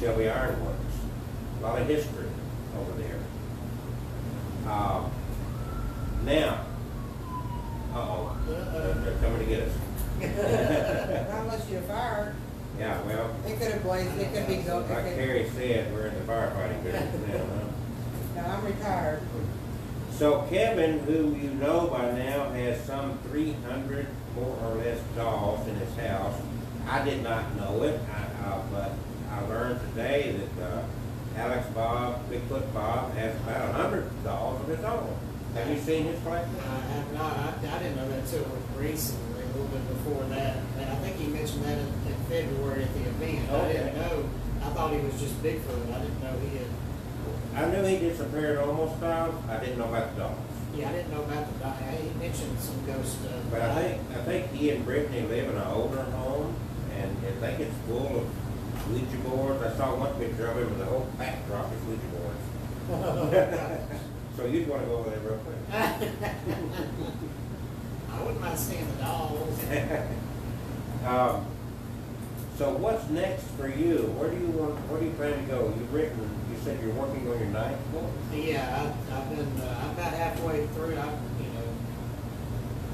Shelby Ironworks. A lot of history over there. Now, they're coming to get us. Not unless you're fired. Yeah, well, It could have blazed, it could be go. like Carrie said, we're in the firefighting business now, huh? No, I'm retired. So Kevin, who you know by now, has some 300 more or less dolls in his house. I did not know it, but I learned today that Alex Bob, Bigfoot Bob, has about 100 dolls of his own. Have you seen his collection? I have not. I didn't know that until recently, a little bit before that. And I think he mentioned that in February at the event. Okay. I didn't know. I thought he was just Bigfoot. I didn't know he had. I knew he did some paranormal stuff. I didn't know about the dolls. Yeah, I didn't know about the. He mentioned some ghost stuff. But I think he and Brittany live in an older home, and I think it's full of Ouija boards. I saw one picture of him with a whole backdrop of Ouija boards. So you'd want to go over there real quick. I wouldn't mind seeing the dolls. So what's next for you? Where do you plan to go? You said you're working on your ninth book? Yeah, I've been I'm about halfway through. I'm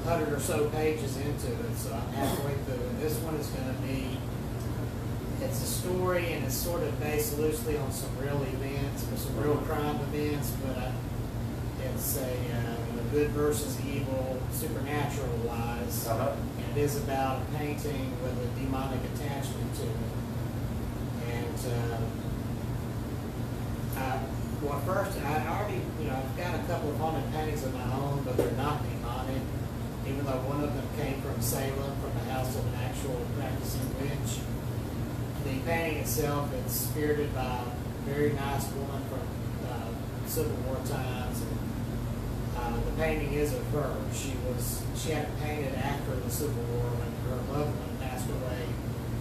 100 or so pages into it, so I'm halfway through. And this one is going to be. It's a story, and it's sort of based loosely on some real events, or some real crime events, but it's a good versus evil, supernatural wise. Uh-huh. And it is about a painting with a demonic attachment to it. And well, first, I already, I've got a couple of haunted paintings of my own, but they're not demonic, even though one of them came from Salem, from the house of an actual practicing witch. The painting itself, it's spirited by a very nice woman from Civil War times. And the painting is of her. She had it painted after the Civil War when her loved one passed away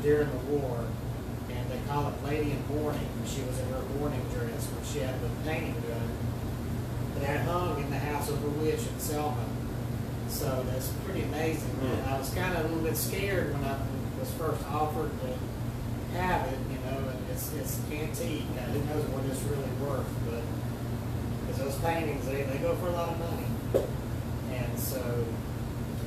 during the war. And they call it Lady in Mourning. She was in her mourning dress when she had the painting done. But that hung in the house of the witch in Selma. So that's pretty amazing. And I was kind of a little bit scared when I was first offered to have it, and it's antique. Who knows what it's really worth, but because those paintings, they go for a lot of money. And so,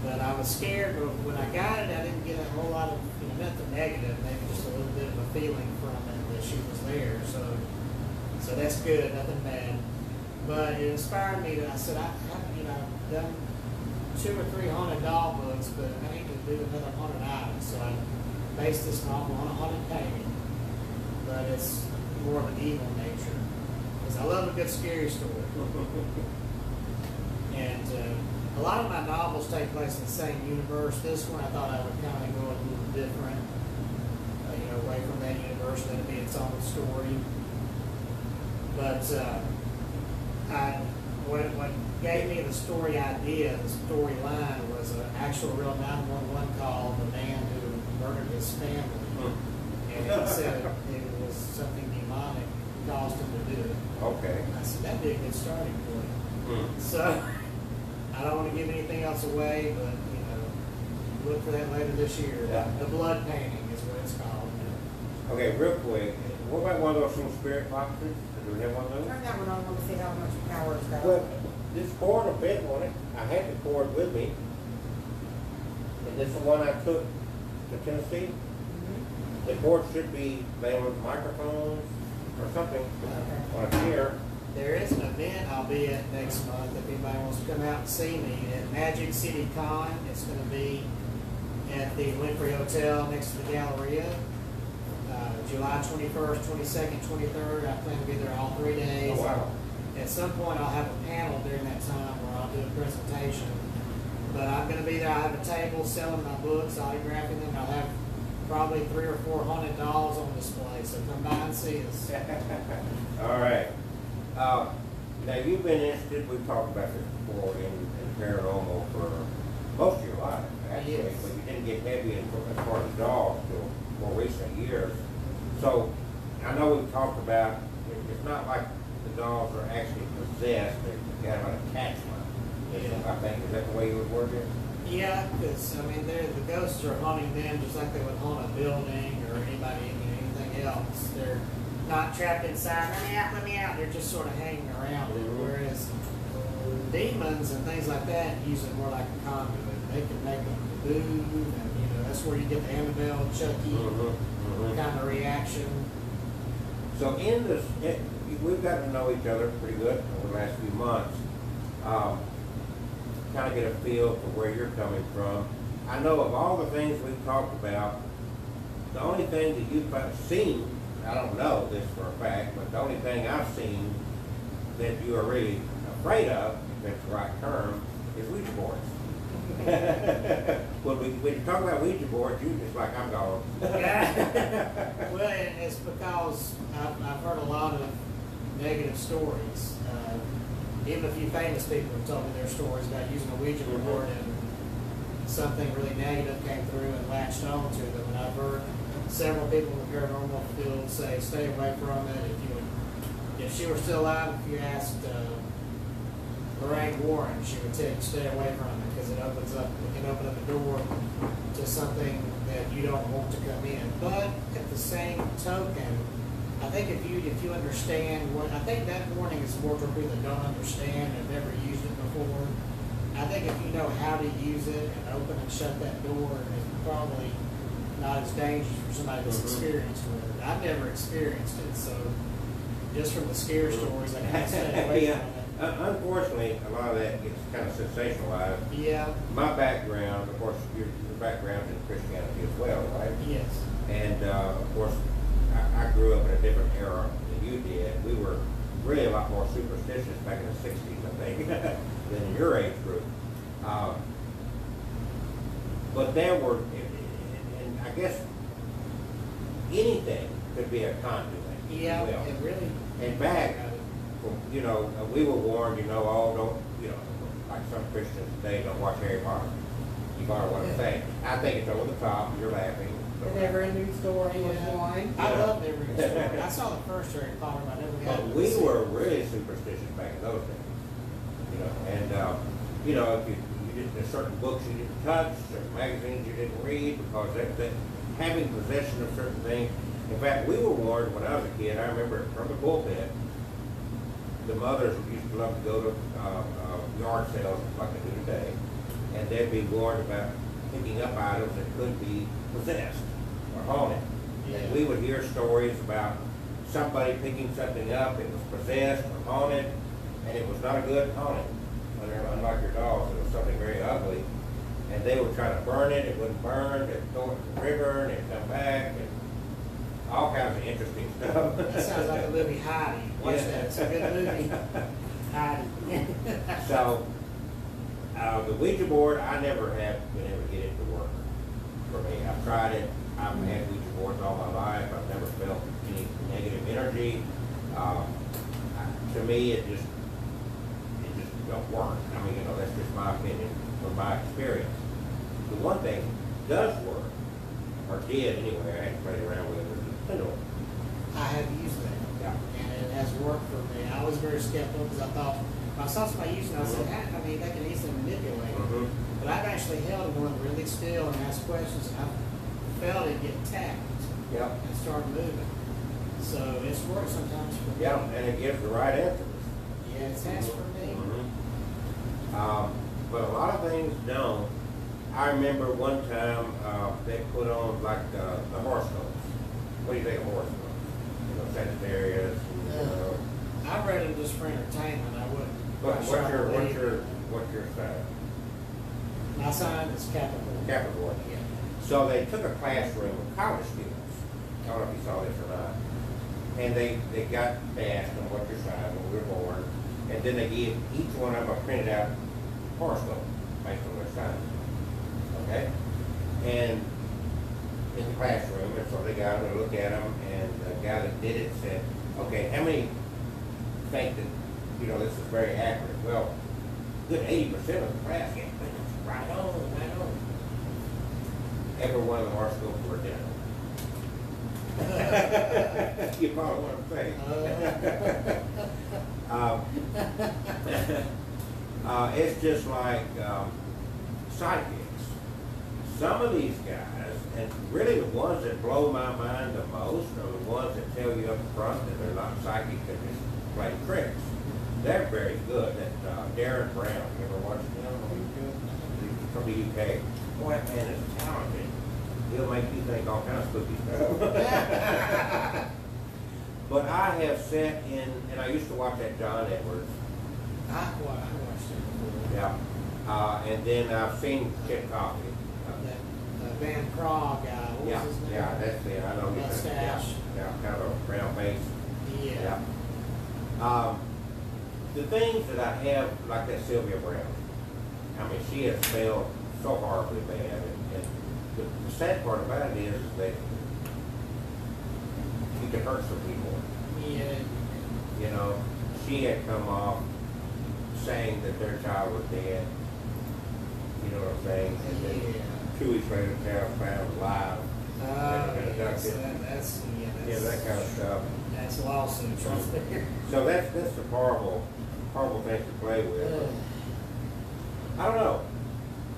but I was scared, but when I got it, I didn't get a whole lot of, nothing negative, maybe just a little bit of a feeling from it that she was there. So that's good, nothing bad. But it inspired me that I said, I've done 2 or 3 haunted doll books, but I need to do another haunted item. So I based this novel on a haunted painting, but it's more of an evil nature. Because I love a good scary story. And a lot of my novels take place in the same universe. This one I thought I would kind of go a little different, away from that universe, let it be its own story. But what gave me the story idea, the storyline, was an actual real 911 call of a man who murdered his family. And he said it was something demonic caused him to do it. Okay. I said, that'd be a good starting point. So, I don't want to give anything else away, but, look for that later this year. Yeah. The blood painting is what it's called. Okay, real quick. What about one of those little spirit boxes? Do we have one of those? Turn that one on, let me see how much power it's got. Well, this cord will fit on it. I had the cord with me. And this is the one I took to Tennessee. Mm-hmm. The cord should be laying with microphones or something on a chair. There is an event I'll be at next month if anybody wants to come out and see me at Magic City Con. It's going to be at the Winfrey Hotel next to the Galleria. July 21st, 22nd, 23rd. I plan to be there all 3 days. Oh, wow. At some point I'll have a panel during that time where I'll do a presentation. But I'm going to be there. I have a table selling my books, autographing them. I'll have probably 3 or 4 haunted dolls on display. So come by and see us. All right. Now you've been interested, we've talked about this before, in paranormal for most of your life, actually, Yes. but you didn't get heavy as far as dogs till more recent years. So I know we've talked about, it's not like the dogs are actually possessed, they have an attachment. Yeah. I think, is that the way you would word it? Yeah, because the ghosts are haunting them just like they would haunt a building or anything else. not trapped inside. Let me out, let me out. They're just sort of hanging around it. Mhm. Whereas demons and things like that use it more like a conduit. They can make them move, and that's where you get the Annabelle, Chucky kind of reaction. So in this, we've gotten to know each other pretty good over the last few months. Kind of get a feel for where you're coming from. I know of all the things we've talked about, the only thing that you've seen, I don't know this for a fact, but the only thing I've seen that you are really afraid of, if that's the right term, is Ouija boards. when you talk about Ouija boards, you just like, I'm gone. Well, it's because I've heard a lot of negative stories. Even a few famous people have told me their stories about using a Ouija board and something really negative came through and latched on to them. And I've heard several people in the paranormal field say, stay away from it. If she were still alive, if you asked Lorraine Warren, she would tell you stay away from it because it can open up a door to something that you don't want to come in. But at the same token, I think if you understand I think that warning is more for people that don't understand and have never used it before. I think if you know how to use it and open and shut that door, it's probably not as dangerous for somebody that's experienced with it. I've never experienced it, so just from the scare stories, I kind of stay away Yeah. from it. Unfortunately, a lot of that gets kind of sensationalized. Yeah. My background, of course, your background in Christianity as well, right? Yes. And of course, I grew up in a different era than you did. We were really a lot more superstitious back in the 60s, I think, than in your age group. But there were, and I guess anything could be a conduit. if you Yeah, will. it really. And back, we were warned, don't, like some Christians today, don't watch Harry Potter. You follow what I'm saying? I think it's over the top, you're laughing. The Never-Ending Story was Yeah. one. I love Never-Ending Story. I saw the first Harry Potter, but I never got But to we see were it. really superstitious back in those days, and, if you didn't, there's certain books you didn't touch, certain magazines you didn't read, because that having possession of certain things. In fact, we were warned when I was a kid, I remember from the pulpit, the mothers used to love to go to yard sales like they do today, and they'd be warned about picking up items that could be possessed or haunted. Yeah. And we would hear stories about somebody picking something up, it was possessed or haunted, and it was not a good haunting. Unlike your dolls, it was something very ugly. And they would try to burn it, it wouldn't burn, they'd throw it in the river, and it'd come back, and all kinds of interesting stuff. That sounds like a movie, Heidi. Watch Yeah. that, it's a good movie. Heidi. So, the Ouija board, I never have been able to get it to work for me. I've tried it, I've had Ouija boards all my life, I've never felt any negative energy. To me, it just don't work. I mean, that's just my opinion from my experience. The one thing does work, or did anyway, I hadn't played around with it, was the pendulum. I have used that. Yeah. And it has worked for me. I was very skeptical because I thought, when I saw somebody using it, I said, they can easily manipulate it. Mhm. But I've actually held one really still and asked questions, and I felt it get tapped Yep. and start moving. So it's worked sometimes for me. Yeah, and it gives the right answers. Yeah, it has for me. But a lot of things don't. I remember one time they put on like the horoscopes. What do you think of horoscopes? Sagittarius. I read it just for entertainment. I wouldn't. What's your sign? My sign is Capricorn. Capricorn. Yeah. So they took a classroom of college students. I don't know if you saw this or not. And they asked them what your sign when we were born, and then they gave each one of them a printed out horoscope based on their sign. Okay? And in the classroom, and so they got them to look at them, and the guy that did it said, okay, how many think that, this is very accurate? Well, good 80% of the class, yeah, right on. Every one of the horoscopes were identical. You follow what I'm saying? It's just like psychics. Some of these guys, And really the ones that blow my mind the most are the ones that tell you up front that they're not psychic, they're just playing tricks. They're very good. That Darren Brown, you ever watched him on YouTube? He's from the UK. Boy, that man is talented. He'll make you think all kinds of spooky stuff. But I have sat in, and I used to watch that John Edwards. I watched it before. Yeah. And then I've seen Kid Coffee. That Van Prague guy, what Yeah, was his name? yeah, that's it. I know you said, Mustache. yeah, kind of a brown face. Yeah. The things that I have, like that Sylvia Brown, I mean, she has failed so horribly bad. And the sad part about it is that you can hurt some people. Yeah. You know, she had come off saying that their child was dead. You know what I'm saying? And then Yeah. 2 weeks later, the child found alive. Oh, And yeah, abducted. so that's Yeah, that kind of stuff. that's lawsuits right there. So that's a horrible thing to play with. I don't know.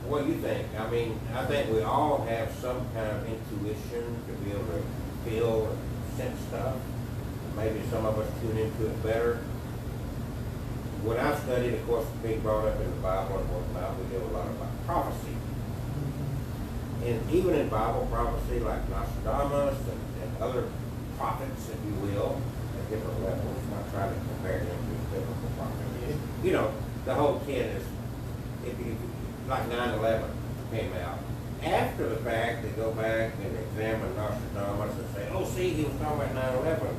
What do you think? I mean, I think we all have some kind of intuition to be able to feel and sense stuff. Maybe some of us tune into it better. When I studied, of course, being brought up in the Bible and whatnot, we do a lot about prophecy. And even in Bible prophecy, like Nostradamus and other prophets, if you will, at different levels, not trying to compare them to biblical prophets. You know, the whole kid is, if you, like 9/11 came out. After the fact, they go back and examine Nostradamus and say, oh, see, he was talking about 9/11.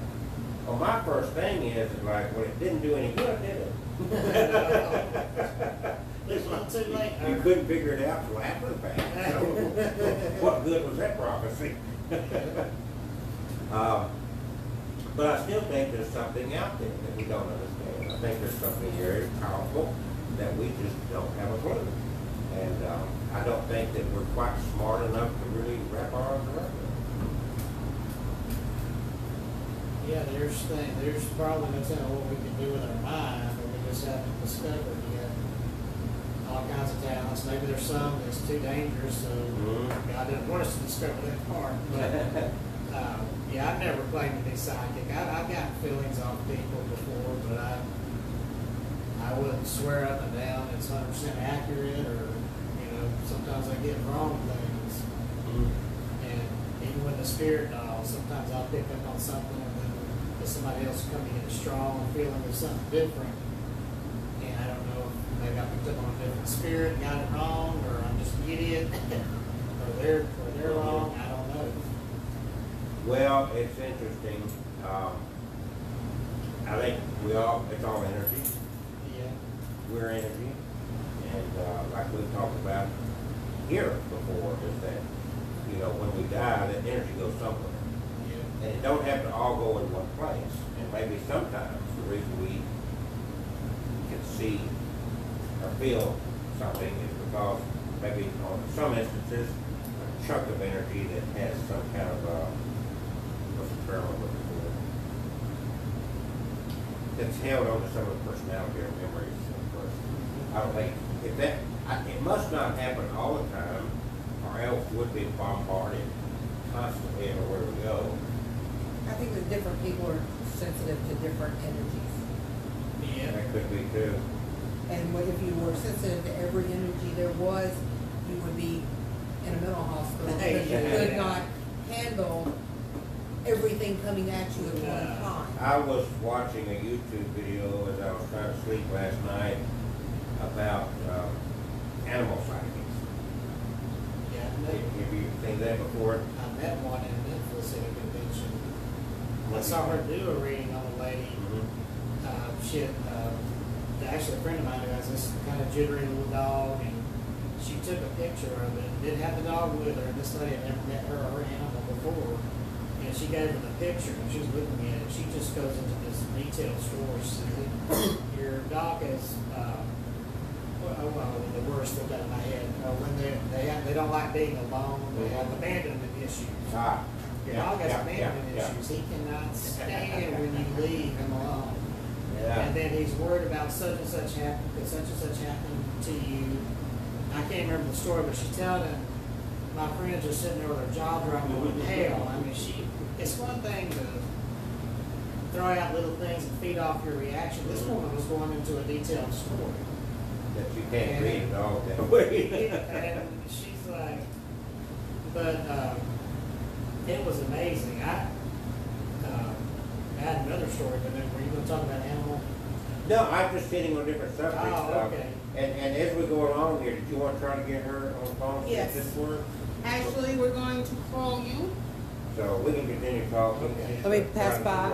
Well, my first thing is like, well, it didn't do any good, did it? It's not too late. You couldn't figure it out till after the fact. So, what good was that prophecy? But I still think there's something out there that we don't understand. I think there's something very powerful that we just don't have a clue. And I don't think that we're quite smart enough to really wrap our arms around it. Yeah, there's probably no telling what we can do with our mind, but we just haven't discovered yet. All kinds of talents. Maybe there's some that's too dangerous, so God didn't want us to discover that part. But yeah, I've never claimed to be psychic. I've gotten feelings off people before, but I wouldn't swear up and down it's 100% accurate, or sometimes I get wrong things. And even with the spirit doll, sometimes I'll pick up on something and then if somebody else coming in a strong feeling of something different. And I don't know if maybe I picked up on a different spirit and got it wrong, or I'm just an idiot, or they're wrong, I don't know. Well, it's interesting. I think it's all energy. Yeah. We're energy. And like we've talked about here before, is that, when we die, that energy goes somewhere. Yeah. And it don't have to all go in one place. And maybe sometimes the reason we can see or feel something is because maybe on some instances, a chunk of energy that has some kind of, what's the term I'm looking for? That's held on to some of the personality or memories of the person. I don't think, it must not happen all the time, or else would be bombarded constantly everywhere we go. I think that different people are sensitive to different energies. Yeah. That could be too. And if you were sensitive to every energy there was, you would be in a mental hospital because you could not handle everything coming at you at one time. I was watching a YouTube video as I was trying to sleep last night about animal sightings. Yeah, Have you seen that before? I met one in Memphis at a convention. I saw her do a reading on a lady. Actually, a friend of mine who has this kind of jittery little dog, and she took a picture of it. Didn't have the dog with her, and this lady had never met her or her animal before. And she gave her the picture, and she was looking at it. She just goes into this detailed story. She said, your dog has, the worst thing got in my head. When they don't like being alone, they have abandonment issues. Your dog has abandonment issues. He cannot stand when you leave him alone. Yeah. And then he's worried about such and such happening to you. I can't remember the story, but she's telling him my friends are sitting there with their jaw dropped going, hell, I mean, it's one thing to throw out little things and feed off your reaction. This woman was going into a detailed story. That you can't read it all that way. And she's like, but it was amazing. I had another story, but then were you going to talk about animal? No, I'm just hitting on different subjects. Oh, okay. And as we go along here, did you want to try to get her on the phone? Yes. This work? Actually, we're going to call you. So we can continue talking. Okay. Let me pass by.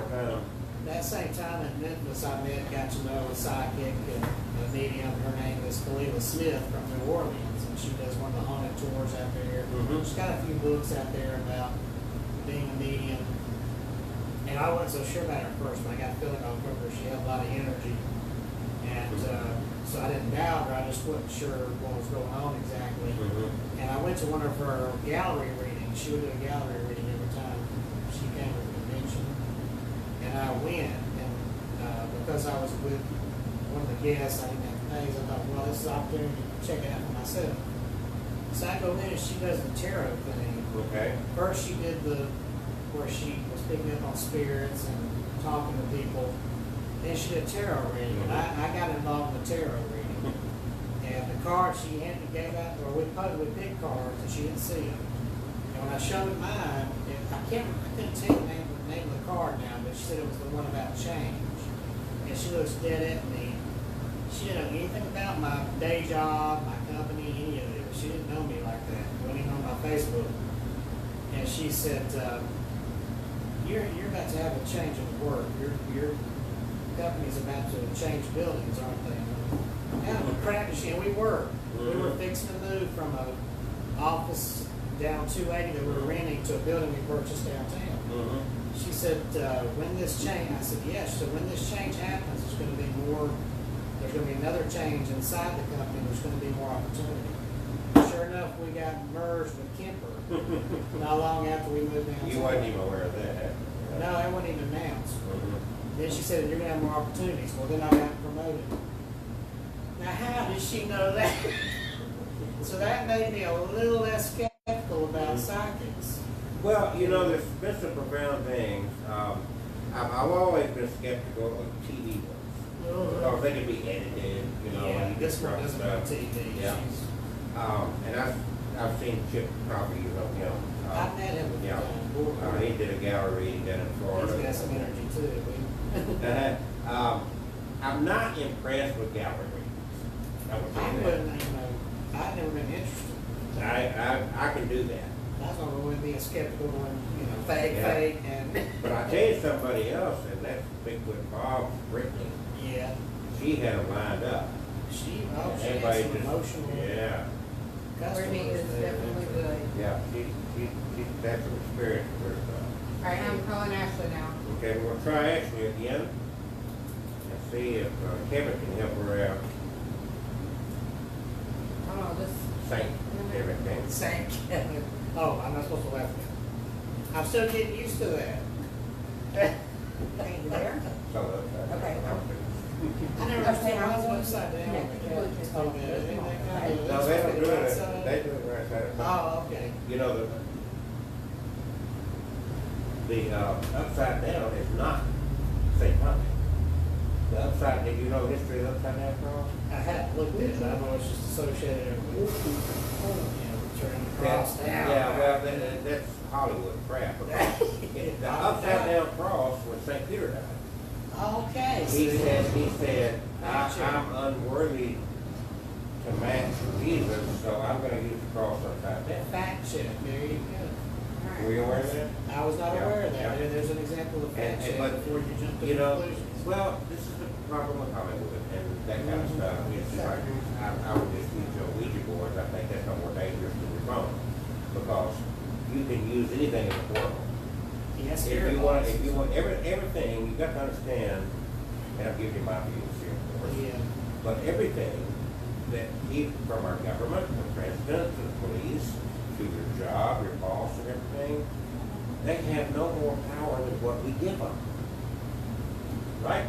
That same time in Memphis, I got to know a psychic and a medium. Her name is Khalilah Smith from New Orleans, and she does one of the haunted tours out there. Mhm. She's got a few books out there about being a medium. And I wasn't so sure about her at first, but I got a feeling off of her. She had a lot of energy. And so I didn't doubt her. I just wasn't sure what was going on exactly. Mhm. And I went to one of her gallery readings. She would do a gallery reading every time she came to the convention. And I went, and because I was with one of the guests, I didn't have to pay, so I thought, well, this is an opportunity to check it out for myself. So I go in and she does the tarot thing. Okay. First she did where she was picking up on spirits and talking to people. Then she did a tarot reading, and I got involved in the tarot reading. And the cards she gave out, or we picked cards, and she didn't see them. And when I showed her mine, I couldn't tell the name of the card now, but she said it was the one about change. And she looks dead at me. She didn't know anything about my day job, my company, any of it. She didn't know me like that. Wasn't even on my Facebook. And she said, you're about to have a change of work. Your company's about to change buildings, aren't they? Yeah, we cracked and we were. We were fixing to move from an office down 280 that we were renting to a building we purchased downtown. Mhm. She said, when this change, I said, yes. So when this change happens, there's going to be another change inside the company. There's going to be more opportunity. Sure enough, we got merged with Kemper not long after we moved downtown. You wasn't even aware of that. No, that wasn't even announced. Mhm. Then she said, you're going to have more opportunities. Well, then I got promoted. Now, how did she know that? So that made me a little less skeptical about psychics. Well, you know, there's been some profound things. I've always been skeptical of TV ones. Because they can be edited, you know. Yeah, and you this get one rough doesn't stuff. go TV. Yeah. And I've seen Chip probably, you know him. I've met him a Yeah. few times. He did a gallery reading down in Florida. He's got some energy too. I'm not impressed with gallery readings. I would I say that. wouldn't, I've never been interested. I can do that. I was always being skeptical when, fake, Yeah. and. But I tell you somebody else, and that's Bigfoot Bob Brittany. Yeah. She had them lined up. She had Everybody some just- emotional Yeah, customers. Brittany is there. definitely good. yeah. She that's some experience with her stuff. All right, I'm calling Ashley now. Okay, we're gonna try Ashley again and see if Kevin can help her out. Hold on, just. Saint everything. Thank you. Oh, I'm not supposed to laugh at that. I'm still getting used to that. Hey, you there? So, Okay. I never understood why it's upside down. Yeah, Okay. No, they don't do it. They do it right side. Oh, okay. You know, the upside down is not St. Thomas. The upside, did you know the history of the upside down cross? I hadn't looked at it, I know it's just associated with, turning the cross down. Yeah, well, that's Hollywood crap. The upside down cross when St. Peter died. Okay. He said, I'm unworthy to match Jesus, so I'm gonna use the cross upside down. Fact check, there you go. Were you aware of that? I was not Yeah, aware of that. yeah. There's an example of fact check But, before you jump to you know, conclusions. well, this is the problem with Hollywood and that kind of stuff. It's like, I would just use your Ouija boards. I think that's no more dangerous than your phone. Because you can use anything in the world. Yes, If you want everything, you got to understand, and I'll give you my views here, of course. Yeah. But everything that, even from our government, the president, to the police, to your job, your boss, and everything, they have no more power than what we give them. Right?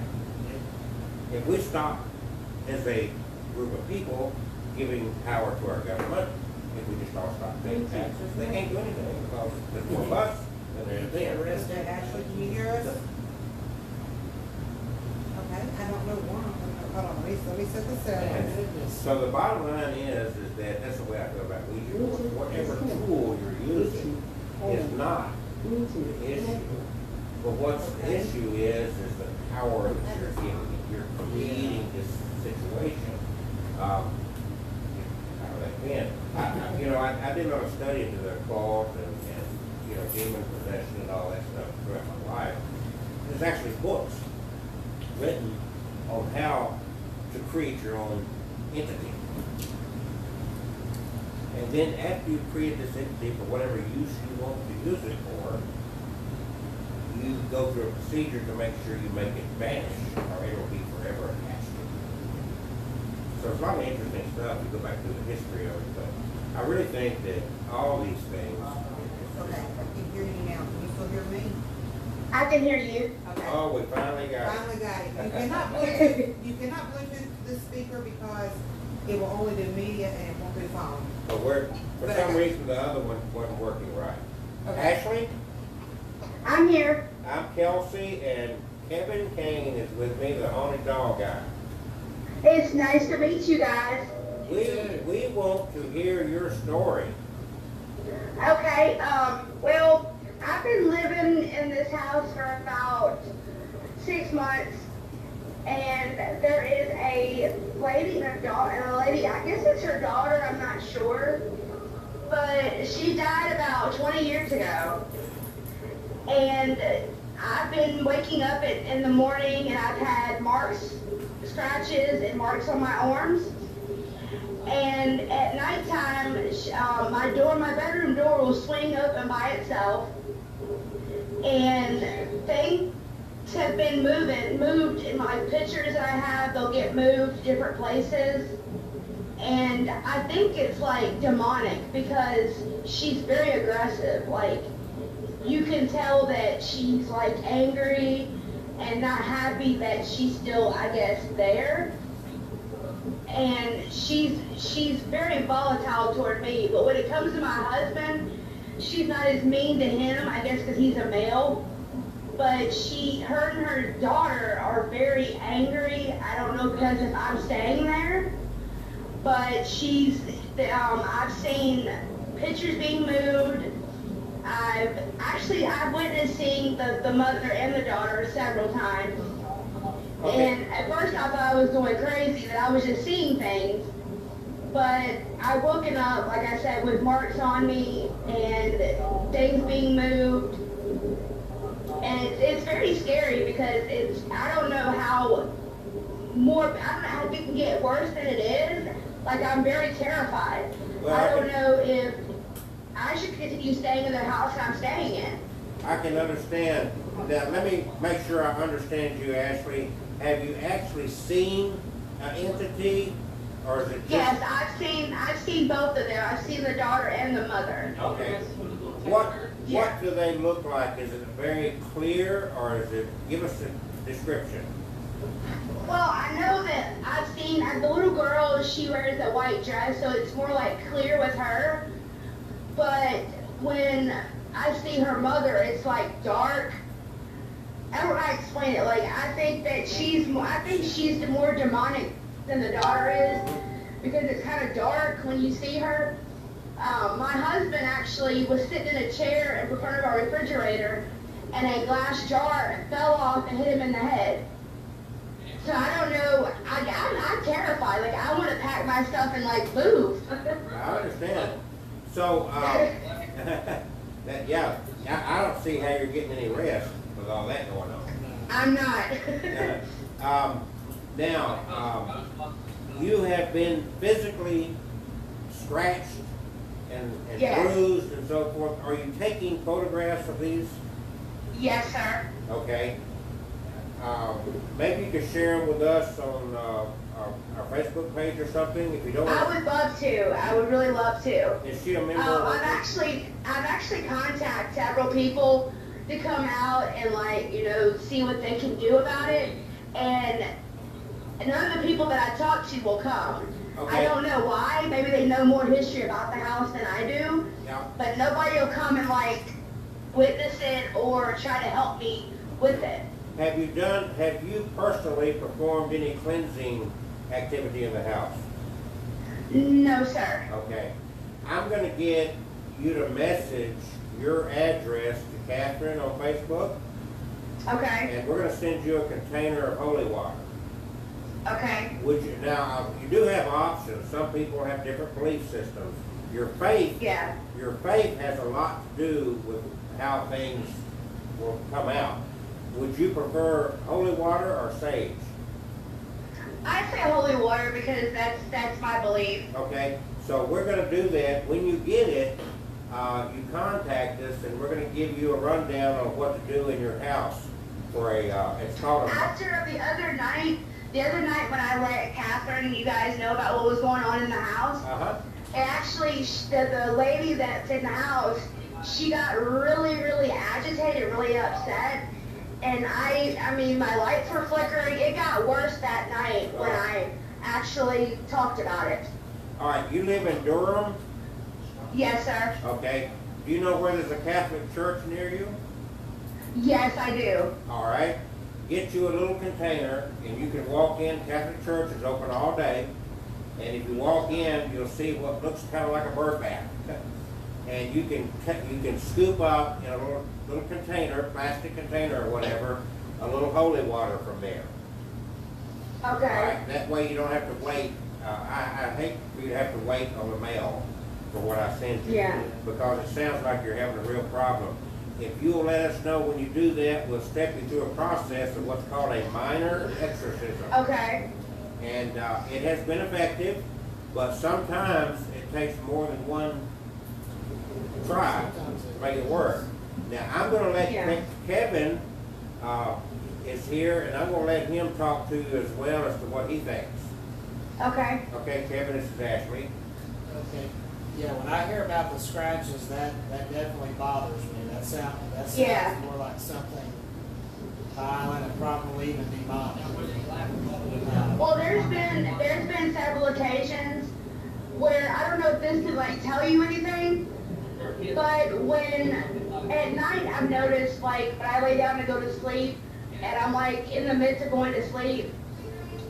If we stop as a group of people giving power to our government, if we just all stop paying taxes, they can't do anything because there's more bus than there's there. Mr. Ashley, can you hear us? Okay, I don't know why. Hold on, let me set this up. So the bottom line is that that's the way I feel about it. Whatever tool you're using is not the issue. But what's the issue is the power that you're giving it. You're creating this situation. I did not study into the occult and demon possession and all that stuff throughout my life. There's actually books written on how to create your own entity. And then after you create this entity for whatever use you want to use it for, you go through a procedure to make sure you make it vanish or it will be forever attached to you. So it's a lot of interesting stuff. You go back through the history of it, but I really think that all these things. Okay, I can hear you now. Can you still hear me? I can hear you. Okay. Oh, we finally got it. Finally got it. You cannot Bluetooth this speaker because it will only do media and it won't do phone. But for some reason the other one wasn't working right. Okay. Ashley, I'm here. I'm Kelsey, and Kevin Kane is with me, the haunted dog guy. It's nice to meet you guys. We want to hear your story. Okay, well, I've been living in this house for about 6 months, and there is a lady and a lady, I guess it's her daughter, I'm not sure, but she died about 20 years ago. And I've been waking up in the morning and I've had scratches and marks on my arms. And at nighttime, my bedroom door will swing open by itself. And things have been moved in my pictures that I have, they'll get moved to different places. And I think it's like demonic because she's very aggressive. Like, you can tell that she's like angry and not happy that she's still, I guess, there. And she's very volatile toward me. But when it comes to my husband, she's not as mean to him, I guess because he's a male. But her and her daughter are very angry. I don't know because if I'm staying there. But I've seen pictures being moved. I've witnessed seeing the mother and the daughter several times. Okay. And at first I thought I was going crazy, that I was just seeing things. But I've woken up, like I said, with marks on me and things being moved. And it's very scary because I don't know how it can get worse than it is. Like, I'm very terrified. Well, I don't know if I should continue staying in the house I'm staying in. I can understand that. Let me make sure I understand you, Ashley. Have you actually seen an entity, or is it just? Yes, I've seen both of them. I've seen the daughter and the mother. Okay. What do they look like? Is it very clear, or is it? Give us a description. Well, I know that I've seen the little girl. She wears a white dress, so it's more like clear with her. But when I see her mother, it's like dark. I don't know how to explain it. Like, I think she's more demonic than the daughter is because it's kind of dark when you see her. My husband actually was sitting in a chair in front of our refrigerator, and a glass jar fell off and hit him in the head. So I don't know. I'm terrified. Like, I want to pack my stuff and like move. I understand. So, I don't see how you're getting any rest with all that going on. I'm not. Now, you have been physically scratched and Yes. bruised and so forth. Are you taking photographs of these? Yes, sir. Okay. Maybe you could share them with us on our Facebook page or something. If you don't, I would love to. I would really love to. Is she a member? I've actually contacted several people to come out and see what they can do about it. And none of the people that I talked to will come. Okay. I don't know why. Maybe they know more history about the house than I do. Yeah. But nobody will come and like witness it or try to help me with it. Have you personally performed any cleansing activity in the house? No, sir. Okay. I'm gonna get you to message your address to Catherine on Facebook, Okay. and we're gonna send you a container of holy water. Okay. Would you, now, you do have options. Some people have different belief systems. Your faith Yeah. has a lot to do with how things will come out. Would you prefer holy water or sage? I say holy water because that's my belief. Okay, so we're gonna do that. When you get it, you contact us and we're gonna give you a rundown on what to do in your house for it's called a, After the other night when I let Catherine and you guys know about what was going on in the house, and actually the lady that's in the house, she got really, really agitated, really upset. And I mean, my lights were flickering. It got worse that night when I actually talked about it. all right, you live in Durham, Yes, sir. okay? Do you know where there's a Catholic church near you? Yes, I do. All right, get you a little container and you can walk in. Catholic church is open all day. And if you walk in, you'll see what looks kind of like a bird bath. And you can scoop up in a little container, plastic container or whatever, a little holy water from there. All Okay. right, that way you don't have to wait. I hate for you to have to wait on the mail for what I send you. Yeah. Because it sounds like you're having a real problem. If you'll let us know when you do that, we'll step you through a process of what's called a minor exorcism. Okay. And it has been effective, but sometimes it takes more than one try to make it work. Now, I'm going to let Kevin is here, and I'm going to let him talk to you as well as to what he thinks. Okay. Okay, Kevin, this is Ashley. Okay, yeah, when I hear about the scratches, that definitely bothers me. That sounds Yeah. more like something violent and probably even demonic. Well, there's been several occasions where I don't know if this could like tell you anything, but when at night I've noticed like when I lay down to go to sleep and I'm like in the midst of going to sleep,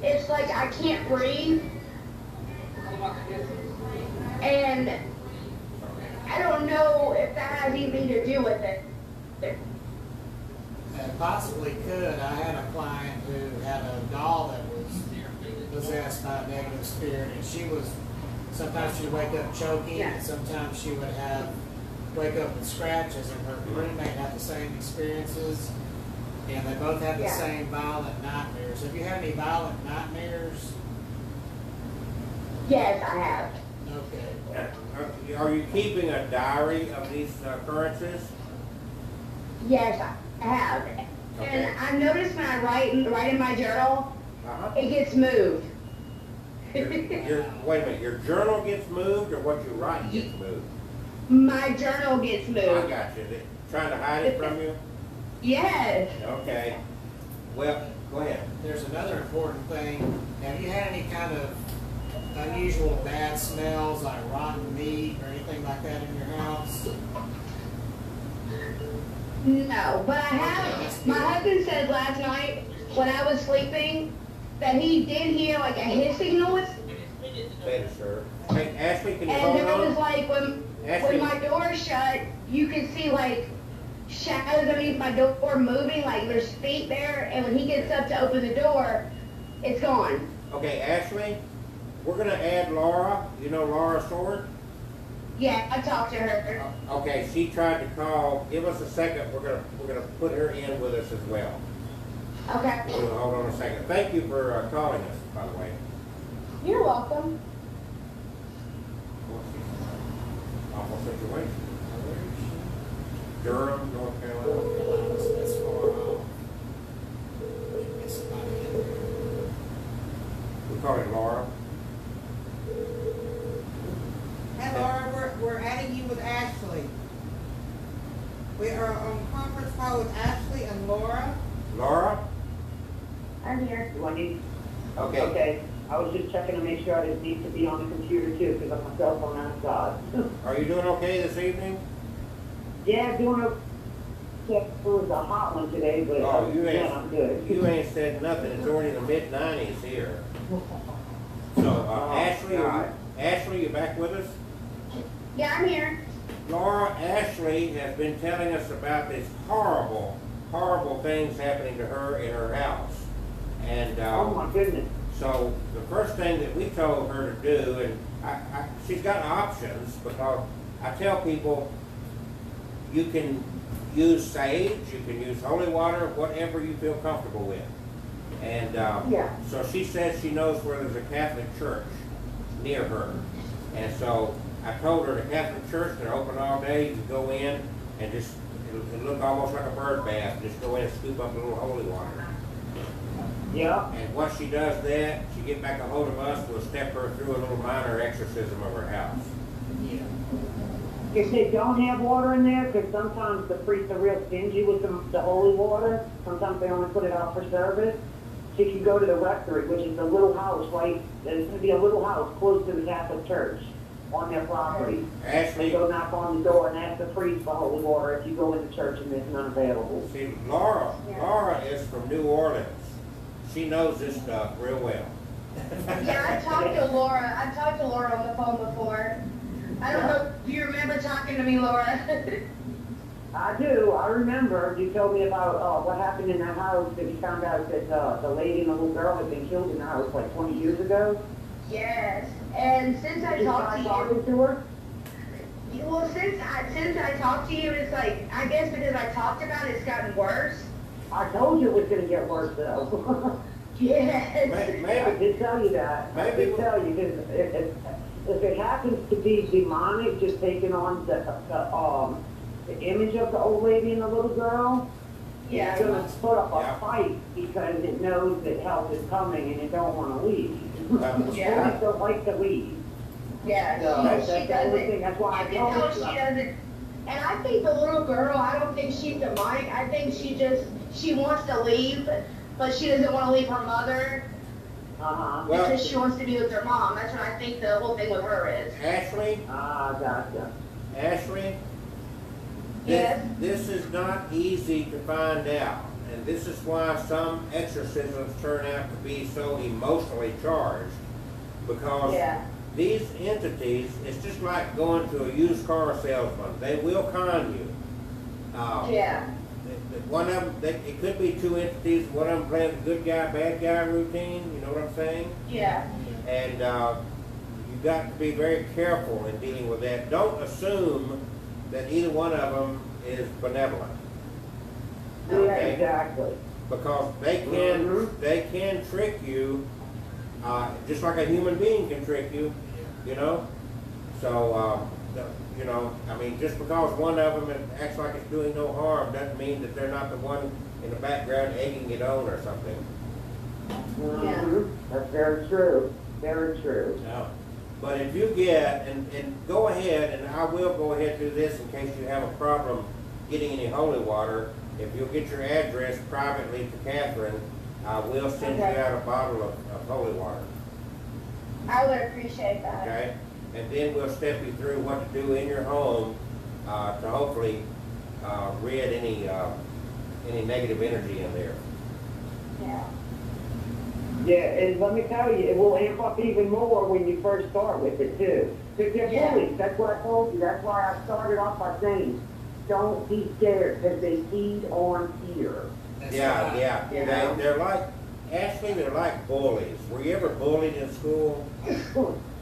it's like I can't breathe, and I don't know if that has anything to do with it. It possibly could. I had a client who had a doll that was possessed by a negative spirit, and sometimes she'd wake up choking, and sometimes she would wake up with scratches, and her roommate had the same experiences, and they both had the same violent nightmares. Have you had any violent nightmares? Yes, I have. Okay. Are you keeping a diary of these occurrences? Yes, I have. Okay. And I noticed when I write in my journal, it gets moved. Wait a minute, your journal gets moved or what you write gets moved? My journal gets moved. I got you. Trying to hide it from you? Yes. Okay. Well, go ahead. There's another important thing. Have you had any kind of unusual bad smells like rotten meat or anything like that in your house? No, but I have. My husband said last night when I was sleeping that he did hear like a hissing noise. Better, sir. Hey, Ashley, can you And hold there was on? like when my door shut, you could see like shadows underneath my door moving, like there's feet there, and when he gets up to open the door, it's gone. Okay, Ashley, we're gonna add Laura. You know Laura Sword? Yeah, I talked to her. Okay, she tried to call. Give us a second. We're gonna put her in with us as well. Okay. We'll hold on a second. Thank you for calling us, by the way. You're welcome. Awful situation. Durham, North Carolina. That's far off. Get somebody in there. We call it Laura. Hey Laura, we're adding you with Ashley. We are on conference call with Ashley and Laura. Laura? I'm here. Okay. I was just checking to make sure I didn't need to be on the computer too, because I'm my cell phone outside. Are you doing okay this evening? Yeah, doing a, it was a hot one today, but Oh, you yeah, I'm good. ain't, you ain't said nothing. It's already in the mid-90s here. So, Ashley, God. Ashley, you back with us? Yeah, I'm here. Laura, Ashley has been telling us about these horrible, horrible things happening to her in her house. And, Oh my goodness. so the first thing that we told her to do, and she's got options, because I tell people, you can use sage, you can use holy water, whatever you feel comfortable with. And Yeah. so she says she knows where there's a Catholic church near her. And so I told her the Catholic church, they're open all day, you can go in and just, it'll look almost like a bird bath, just go in and scoop up a little holy water. Yeah. And once she does that, she get back a hold of us, we'll step her through a little minor exorcism of her house. Yeah. If they don't have water in there, because sometimes the priests are real stingy with the holy water, sometimes they only put it out for service. She can go to the rectory, which is a little house, right? There's going to be a little house close to the Catholic church on their property. Ashley, Go knock on the door and ask the priest for holy water if you go into church and there's none available. see, Laura is from New Orleans. She knows this stuff real well. Yeah, I've talked to Laura on the phone before. I don't know, do you remember talking to me, Laura? I do. I remember you told me about what happened in that house that you found out that the lady and the little girl had been killed in the house like 20 years ago. Yes, and since I Did you talked try to talking to her? you, well, since I talked to you, it's like, I guess because I talked about it, it's gotten worse. I told you it was going to get worse though. Yes. I Maybe, did tell you that. I Maybe did tell you because if it happens to be demonic, just taking on the image of the old lady and the little girl, Yeah. it's gonna put up Yeah. a fight because it knows that help is coming and it don't want to leave. Yeah. Spirits don't like to leave. Yeah, So she that's the only doesn't. thing. That's why I You can told tell you. she doesn't. And I think the little girl, I don't think she's demonic. I think she wants to leave, but she doesn't want to leave her mother Uh-huh. Well- because she wants to be with her mom. That's what I think the whole thing with her is. Ashley, Gotcha. Ashley, Yes. this is not easy to find out. And this is why some exorcisms turn out to be so emotionally charged. Because Yeah. these entities, it's just like going to a used car salesman. They will con you. Yeah. One of them, it could be two entities. One of them plays the good guy, bad guy routine. You know what I'm saying? Yeah. And you've got to be very careful in dealing with that. Don't assume that either one of them is benevolent. Yeah, Okay. exactly. Because they can trick you, just like a human being can trick you, you know? So, you know, I mean, just because one of them acts like it's doing no harm doesn't mean that they're not the one in the background egging it on or something. Mhm. That's very true. Very true. No. But if you get, and go ahead, and I will go ahead and do this in case you have a problem getting any holy water, if you'll get your address privately to Catherine, I will send you Okay. out a bottle of holy water, I would appreciate that. okay? And then we'll step you through what to do in your home to hopefully rid any negative energy in there. Yeah. Yeah, and let me tell you, it will amp up even more when you first start with it too. Because they're Yeah. bullies, that's what I told you, that's why I started off by saying, don't be scared, because they feed on fear. That's Yeah, right. yeah. Yeah. They're like, Ashley, they're like bullies. Were you ever bullied in school?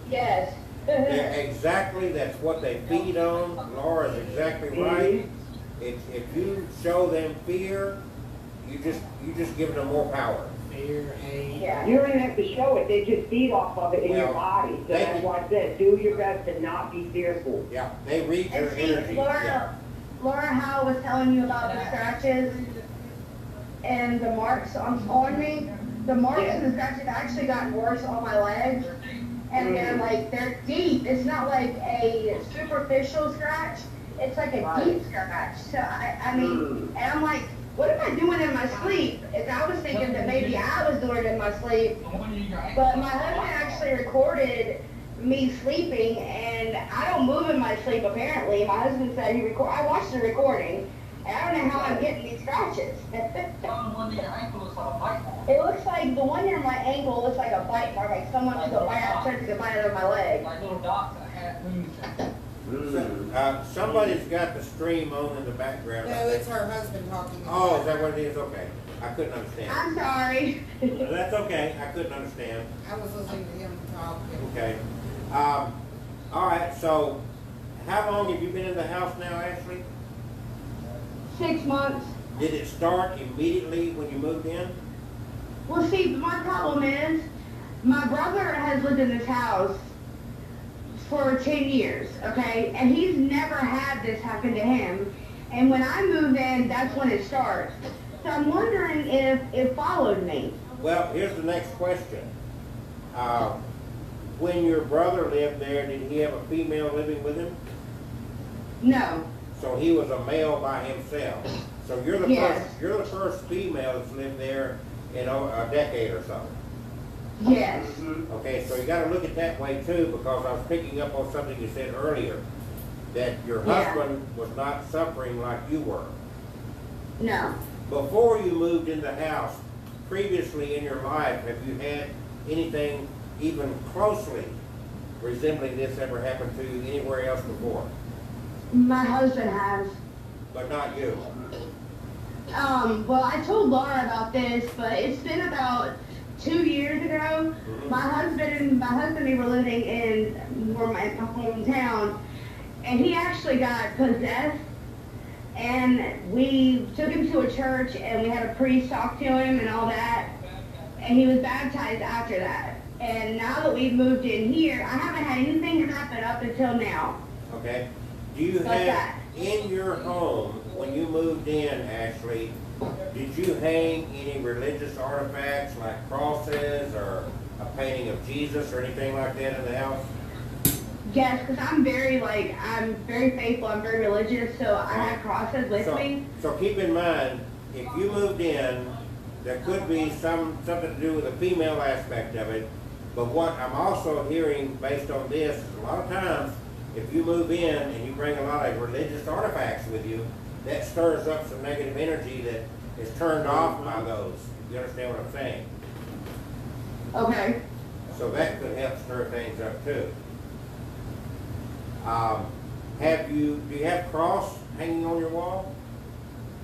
Yes. Exactly, that's what they feed on. Laura's exactly right. If you show them fear, you just give them more power. Fear, hate. Yeah. You don't even have to show it, they just feed off of it in your Well, body. So they that's can- why I said, do your best to not be fearful. Yeah, they read your And see, energy. Yeah. Laura, how I was telling you about the scratches and the marks on me. The marks Yeah. and the scratches actually gotten worse on my legs, and they're deep. It's not like a superficial scratch. It's like a Right. deep scratch. So I mean, and I'm like, what am I doing in my sleep? And I was thinking that maybe maybe I was doing it in my sleep. But my husband actually recorded me sleeping, and I don't move in my sleep apparently. My husband said I watched the recording, and I don't know how I'm getting these scratches. It looks like the one near my ankle looks like a bite mark, like someone took a bite out, took a bite out of my leg. Somebody's got the stream on in the background. No, it's her husband talking. Oh, is that what it is? Okay. I couldn't understand. I'm sorry. That's okay. I couldn't understand. I was listening to him talk. Okay. All right. So, how long have you been in the house now, Ashley? 6 months. Did it start immediately when you moved in? Well, see, my problem is, my brother has lived in this house for 10 years, okay? And he's never had this happen to him. And when I move in, that's when it starts. So I'm wondering if it followed me. Well, here's the next question. When your brother lived there, did he have a female living with him? No. So he was a male by himself. So you're the Yes. first. You're the first female that's lived there in a decade or so. Yes. Okay, so you got to look at that way too, because I was picking up on something you said earlier, that your Yeah. husband was not suffering like you were. No. Before you moved in the house, previously in your life, have you had anything even closely resembling this ever happened to you anywhere else before? My husband has. But not you. Well, I told Laura about this, but it's been about 2 years ago. My husband and me were living in my hometown, and he actually got possessed. And we took him to a church, and we had a priest talk to him and all that. And he was baptized after that. And now that we've moved in here, I haven't had anything happen up until now. Okay. Do you Like have that. in your home, when you moved in, Ashley, did you hang any religious artifacts like crosses or a painting of Jesus or anything like that in the house? Yes, because I'm very faithful, I'm very religious, so I have crosses with me. So keep in mind, if you moved in, there could be something to do with the female aspect of it. But what I'm also hearing based on this is a lot of times, if you move in and you bring a lot of religious artifacts with you, that stirs up some negative energy that is turned off by those. You understand what I'm saying? Okay. So that could help stir things up too. Do you have cross hanging on your wall?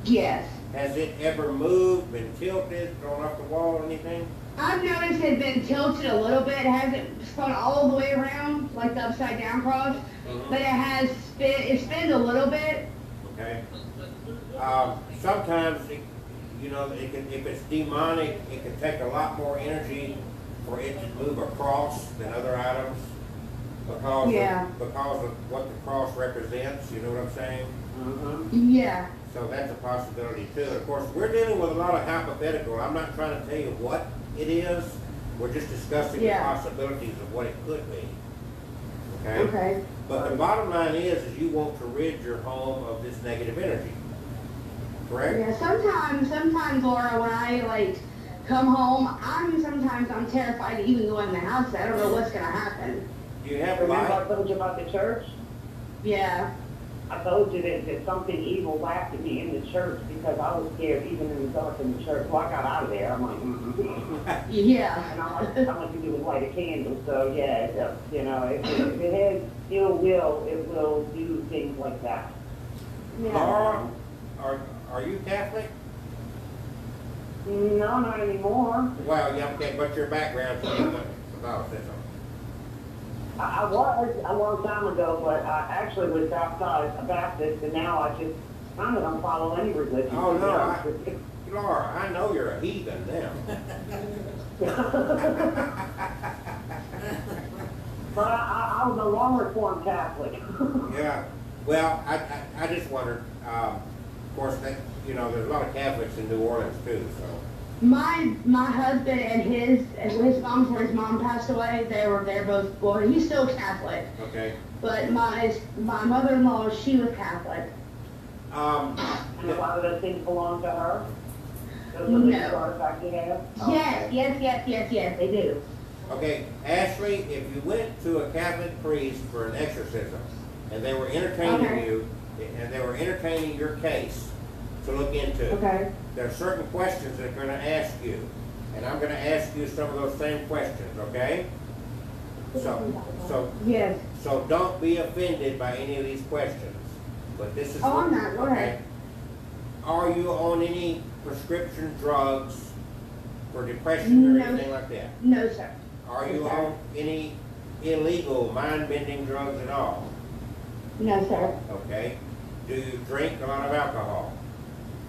Yes. Has it ever moved, been tilted, thrown off the wall, anything? I've noticed it's been tilted a little bit. It hasn't spun all the way around, like the upside down cross, but it spins a little bit. Okay. Sometimes, if it's demonic, it can take a lot more energy for it to move across than other items because of what the cross represents. You know what I'm saying? Yeah. So that's a possibility too. Of course, we're dealing with a lot of hypothetical. I'm not trying to tell you what it is. We're just discussing the possibilities of what it could be. Okay? Okay. But the bottom line is you want to rid your home of this negative energy. Correct? Yeah, sometimes, Laura, when I come home, I'm terrified to even go in the house. I don't know what's gonna happen. Do you have Remember I light? told you about the church? Yeah. I told you that something evil laughed at me in the church because I was scared even in the dark in the church. Well, I got out of there. I'm like, Yeah. And all I could do was light a candle. So yeah, if it has ill will, it will do things like that. Laura, are you Catholic? No, not anymore. Well, yeah, okay, but your background's Catholicism. I was a long time ago, but I actually was baptized a Baptist, and now I just kind of don't follow any religion. Oh no, Laura, I know you're a heathen now. But I was a long Reformed Catholic. Yeah. Well, I just wondered. Of course, there's a lot of Catholics in New Orleans too. So. My husband and his mom passed away. They're both, well, he's still Catholic. Okay. But my mother-in-law, she was Catholic. And a lot of those things belong to her. Those are the No. artifacts you have? Yes, they do. Okay, Ashley, if you went to a Catholic priest for an exorcism, and they were entertaining Okay. you, and they were entertaining your case to look into, Okay. there are certain questions they're gonna ask you, and I'm gonna ask you some of those same questions, okay? So Yes. So don't be offended by any of these questions, but this is. Oh, I'm not. Go okay. ahead. Are you on any prescription drugs for depression or No. anything like that? No, sir. Are you No, sir. on any illegal mind-bending drugs at all? No, sir. Okay. Do you drink a lot of alcohol?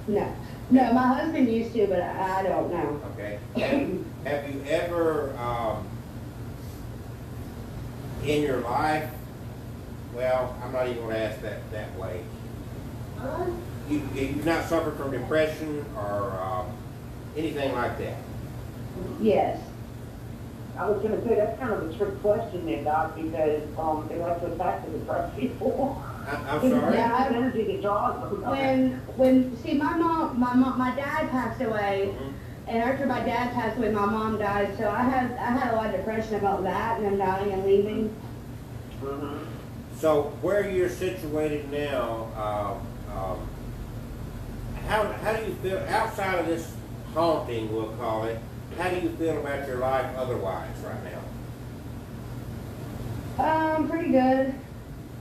No. No, my husband used to, but I don't know. Okay. Have you ever, in your life, well, I'm not even gonna ask that way. You've not suffered from depression or anything like that? Yes. I was gonna say, that's kind of a trick question there, Doc, because, they like to attack the depressed people. I'm sorry? Yeah. It's energy that draws them. See, my dad passed away, Mhm. and after my dad passed away, my mom died, so I had a lot of depression about that, and them dying and leaving. Mhm. So where you're situated now, how do you feel, outside of this haunting, we'll call it, how do you feel about your life otherwise right now? Pretty good.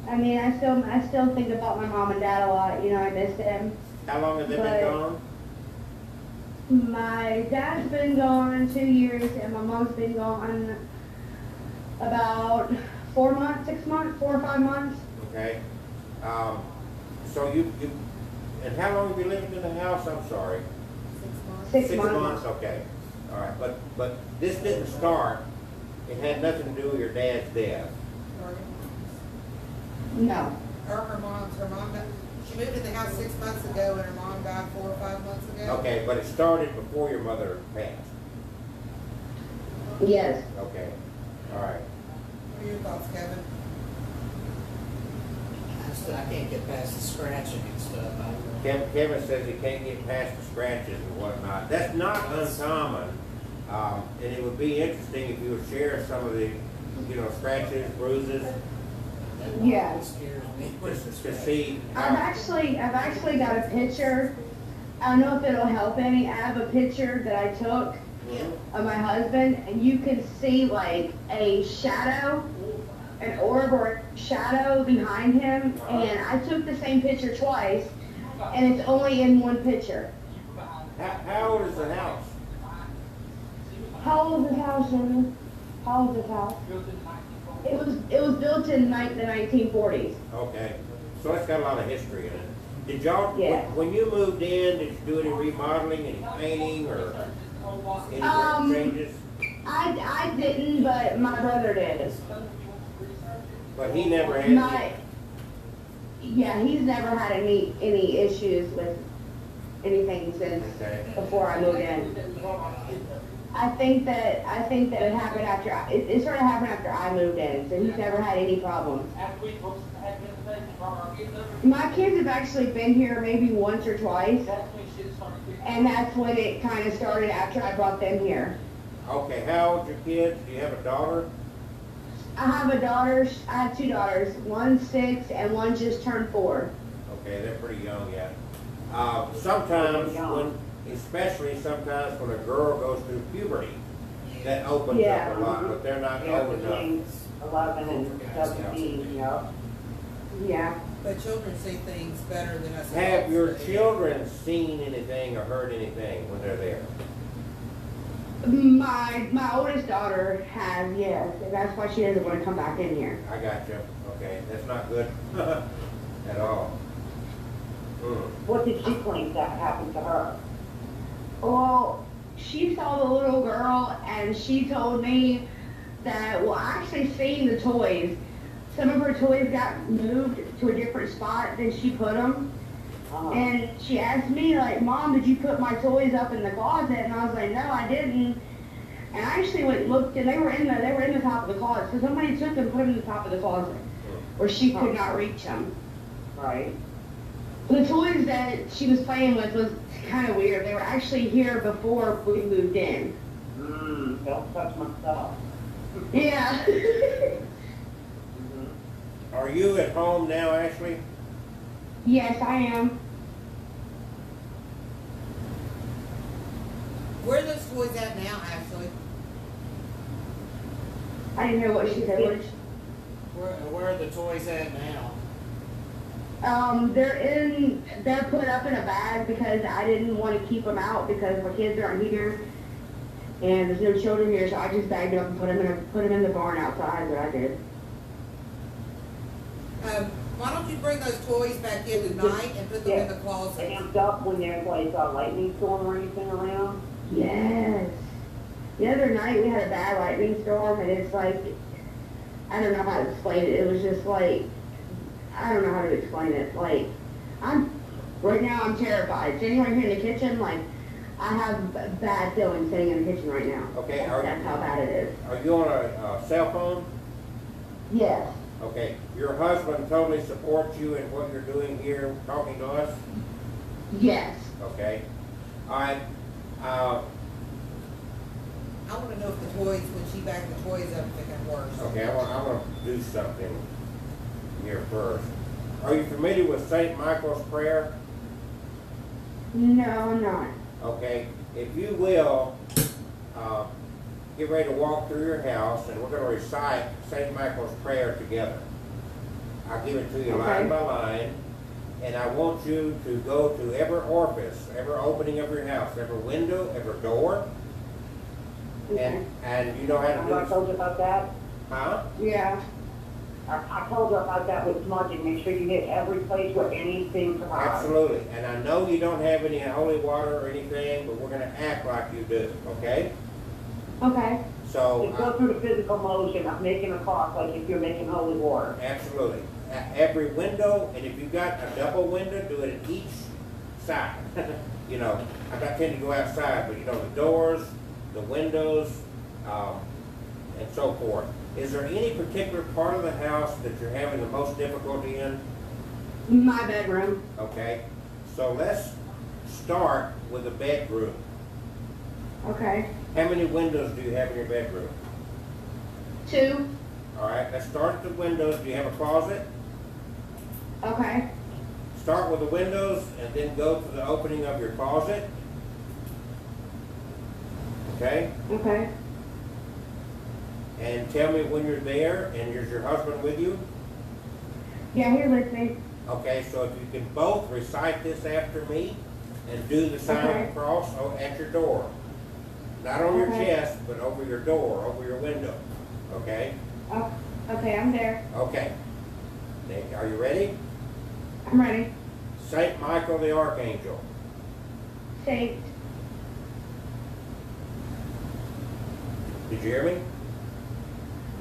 I mean, I still think about my mom and dad a lot, you know, I miss them. How long have they been But- gone? My dad's been gone 2 years, and my mom's been gone about 4 months, 6 months, 4 or 5 months. Okay. So you, and how long have you lived in the house? I'm sorry. 6 months. 6 months. Okay. All right. But this didn't start, it had nothing to do with your dad's death. No. Her mom died, she moved in the house 6 months ago and her mom died 4 or 5 months ago. Okay, but it started before your mother passed. Yes. Okay. All right. What are your thoughts, Kevin? I can't get past the scratching and stuff. Kevin says he can't get past the scratches and whatnot. That's not uncommon. And it would be interesting if you would share some of the, scratches, bruises, That Yeah. always scares me. to see I've how. actually got a picture. I don't know if it'll help any. I have a picture that I took Mhm. of my husband, and you can see like a shadow, an orb or a shadow behind him. And I took the same picture twice, and it's only in one picture. How old is the house? How old is this house, Jimmy? How old is this house? It was built in the 1940s. Okay, so it's got a lot of history in it. Did y'all, Yeah. when you moved in, did you do any remodeling, any painting, or any changes? I didn't, but my brother did. But he never had My, yeah, he's never had any issues with anything since Okay. before I moved in. I think that it happened after it started happening after I moved in, so he's never had any problems. My kids have actually been here maybe once or twice, and that's when it kind of started after I brought them here. Okay, how old's your kids? Do you have a daughter? I have a daughter. I have 2 daughters. One's 6 and one just turned 4. Okay, they're pretty young yet. Sometimes especially sometimes when a girl goes through puberty, that opens Yeah. up a lot, but they're not Yeah, old enough. between 11 and 17, yeah. Yeah. But children see things better than us. Have adults your do. children seen anything or heard anything when they're there? My oldest daughter has, yes, and that's why she doesn't want to come back in here. I got you. Okay, that's not good at all. Mm. What did she claim that happened to her? Well, she saw the little girl and she told me that, well, I actually seen the toys. Some of her toys got moved to a different spot than she put them. Uh-huh. And she asked me, like, Mom, did you put my toys up in the closet? And I was like, no, I didn't. And I actually went and looked, and they were in the top of the closet. So somebody took them and put them in the top of the closet, where she could not reach them. Right. The toys that she was playing with was kind of weird. They were actually here before we moved in. Don't touch my stuff. Yeah. Are you at home now, Ashley? Yes, I am. Where are those toys at now, Ashley? I didn't hear what she said. Where are the toys at now? They're put up in a bag because I didn't want to keep them out because my kids aren't here and there's no children here, so I just bagged them up and put them in the barn outside. What I did. Why don't you bring those toys back in tonight and put them in the closet? Amped up when there's like a lightning storm or anything around. Yes. The other night we had a bad lightning storm and it's like, I don't know how to explain it. It was just like, I don't know how to explain it. Like, right now I'm terrified. Is anyone here in the kitchen? Like, I have bad feelings sitting in the kitchen right now. Okay, That's how bad it is. Are you on a cell phone? Yes. Okay, your husband totally supports you in what you're doing here, talking to us? Yes. Okay. All right. I want to know if the toys, when she bagged the toys up, if it got worse. Okay, I want to do something here first. Are you familiar with St. Michael's prayer? No, I'm not. Okay, if you will, get ready to walk through your house, and we're going to recite St. Michael's prayer together. I'll give it to you line by line, and I want you to go to every orifice, every opening of your house, every window, every door, and you know how to Remember I do told you about that? Huh? Yeah. I told you about that with smudging. Make sure you hit every place where anything survives. Absolutely, and I know you don't have any holy water or anything, but we're going to act like you do, okay? Okay. So, Just go through the physical motion of making a clock like if you're making holy water. absolutely. Every window, and if you've got a double window, do it at each side. You know, I'm not tending to go outside, but you know, the doors, the windows, and so forth. Is there any particular part of the house that you're having the most difficulty in? My bedroom. Okay, so let's start with the bedroom. Okay. How many windows do you have in your bedroom? 2. All right, let's start at the windows. Do you have a closet? Okay. Start with the windows and then go to the opening of your closet. Okay? Okay. And tell me when you're there, and is your husband with you? Yeah, here with me. Okay, so if you can both recite this after me and do the sign of Okay. the cross at your door. Not on your Okay. chest, but over your door, over your window. Okay? Oh, okay, I'm there. Okay. Now, are you ready? I'm ready. Saint Michael the Archangel, Saint. did you hear me?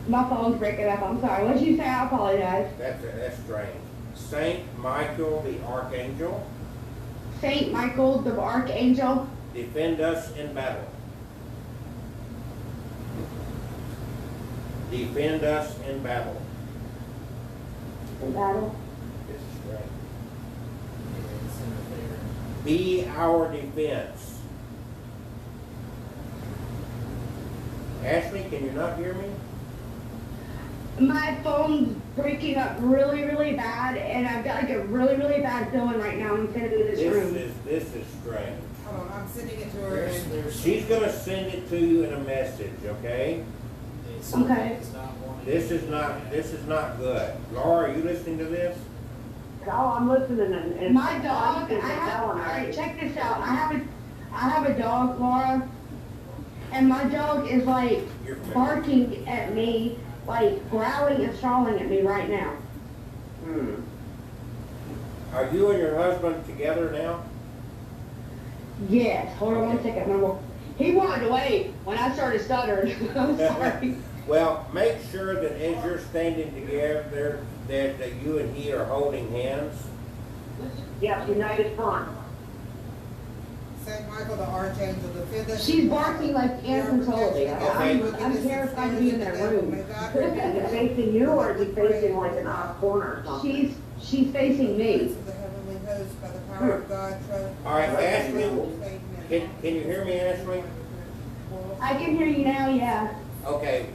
My phone's breaking up. I'm sorry. What did you say? I apologize. That's strange. Saint Michael the Archangel, Saint Michael the Archangel, defend us in battle. Defend us in battle. in battle. This is great. Yeah, it's in there. Be our defense. Ashley, can you not hear me? My phone's breaking up really, really bad, and I've got like a really, really bad feeling right now. I'm sitting in this room. This is strange. Hold on, I'm sending it to her. There's She's gonna send it to you in a message, okay? Okay. This is not good. Laura, are you listening to this? Oh, I'm listening and My dog, all right, check this out. I have a dog, Laura, and my dog is like You're familiar. barking at me, like growling and snarling at me right now. Are you and your husband together now? Yes, hold on one second. He walked away when I started stuttering. I'm sorry. Well, make sure that as you're standing together, that you and he are holding hands. yes, united front. Saint Michael the Archangel, defend us. She's barking like uncontrollably. Okay. I'm terrified to be in that room. Is it facing you or is it facing like an off corner or something? She's facing me. The heavenly host trust, by the power of God, trust. All right, Ashley, can you hear me, Ashley? I can hear you now, yeah. Okay,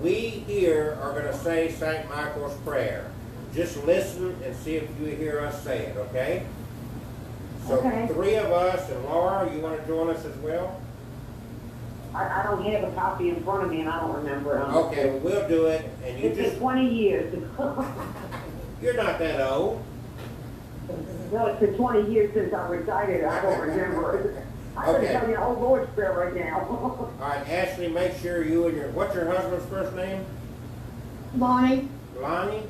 we here are gonna say St. Michael's prayer. Just listen and see if you hear us say it, okay? So Okay. 3 of us, and Laura, you wanna join us as well? I don't have a copy in front of me and I don't remember it. Okay, well, we'll do it, and you It's been just, 20 years. you're not that old. No, it's been 20 years since I retired. I don't remember it. I could Okay. tell you the whole Lord's Prayer right now. All right, Ashley, make sure you and what's your husband's first name? Lonnie? Lonnie?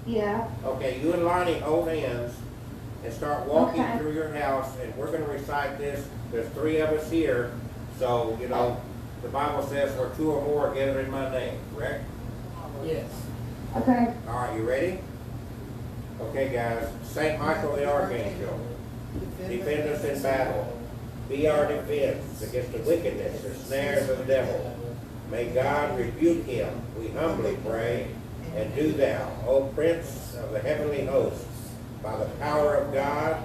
Yeah. Okay, you and Lonnie hold hands and start walking Okay. through your house, and we're gonna recite this. There's 3 of us here, so, you know, the Bible says where 2 or more are gathered in my name, correct? Yes. Okay. All right, you ready? Okay, guys. Saint Michael the Archangel, defend us in battle. Be our defense against the wickedness and snares of the devil. May God rebuke him, we humbly pray. And do thou, O Prince of the heavenly hosts, by the power of God,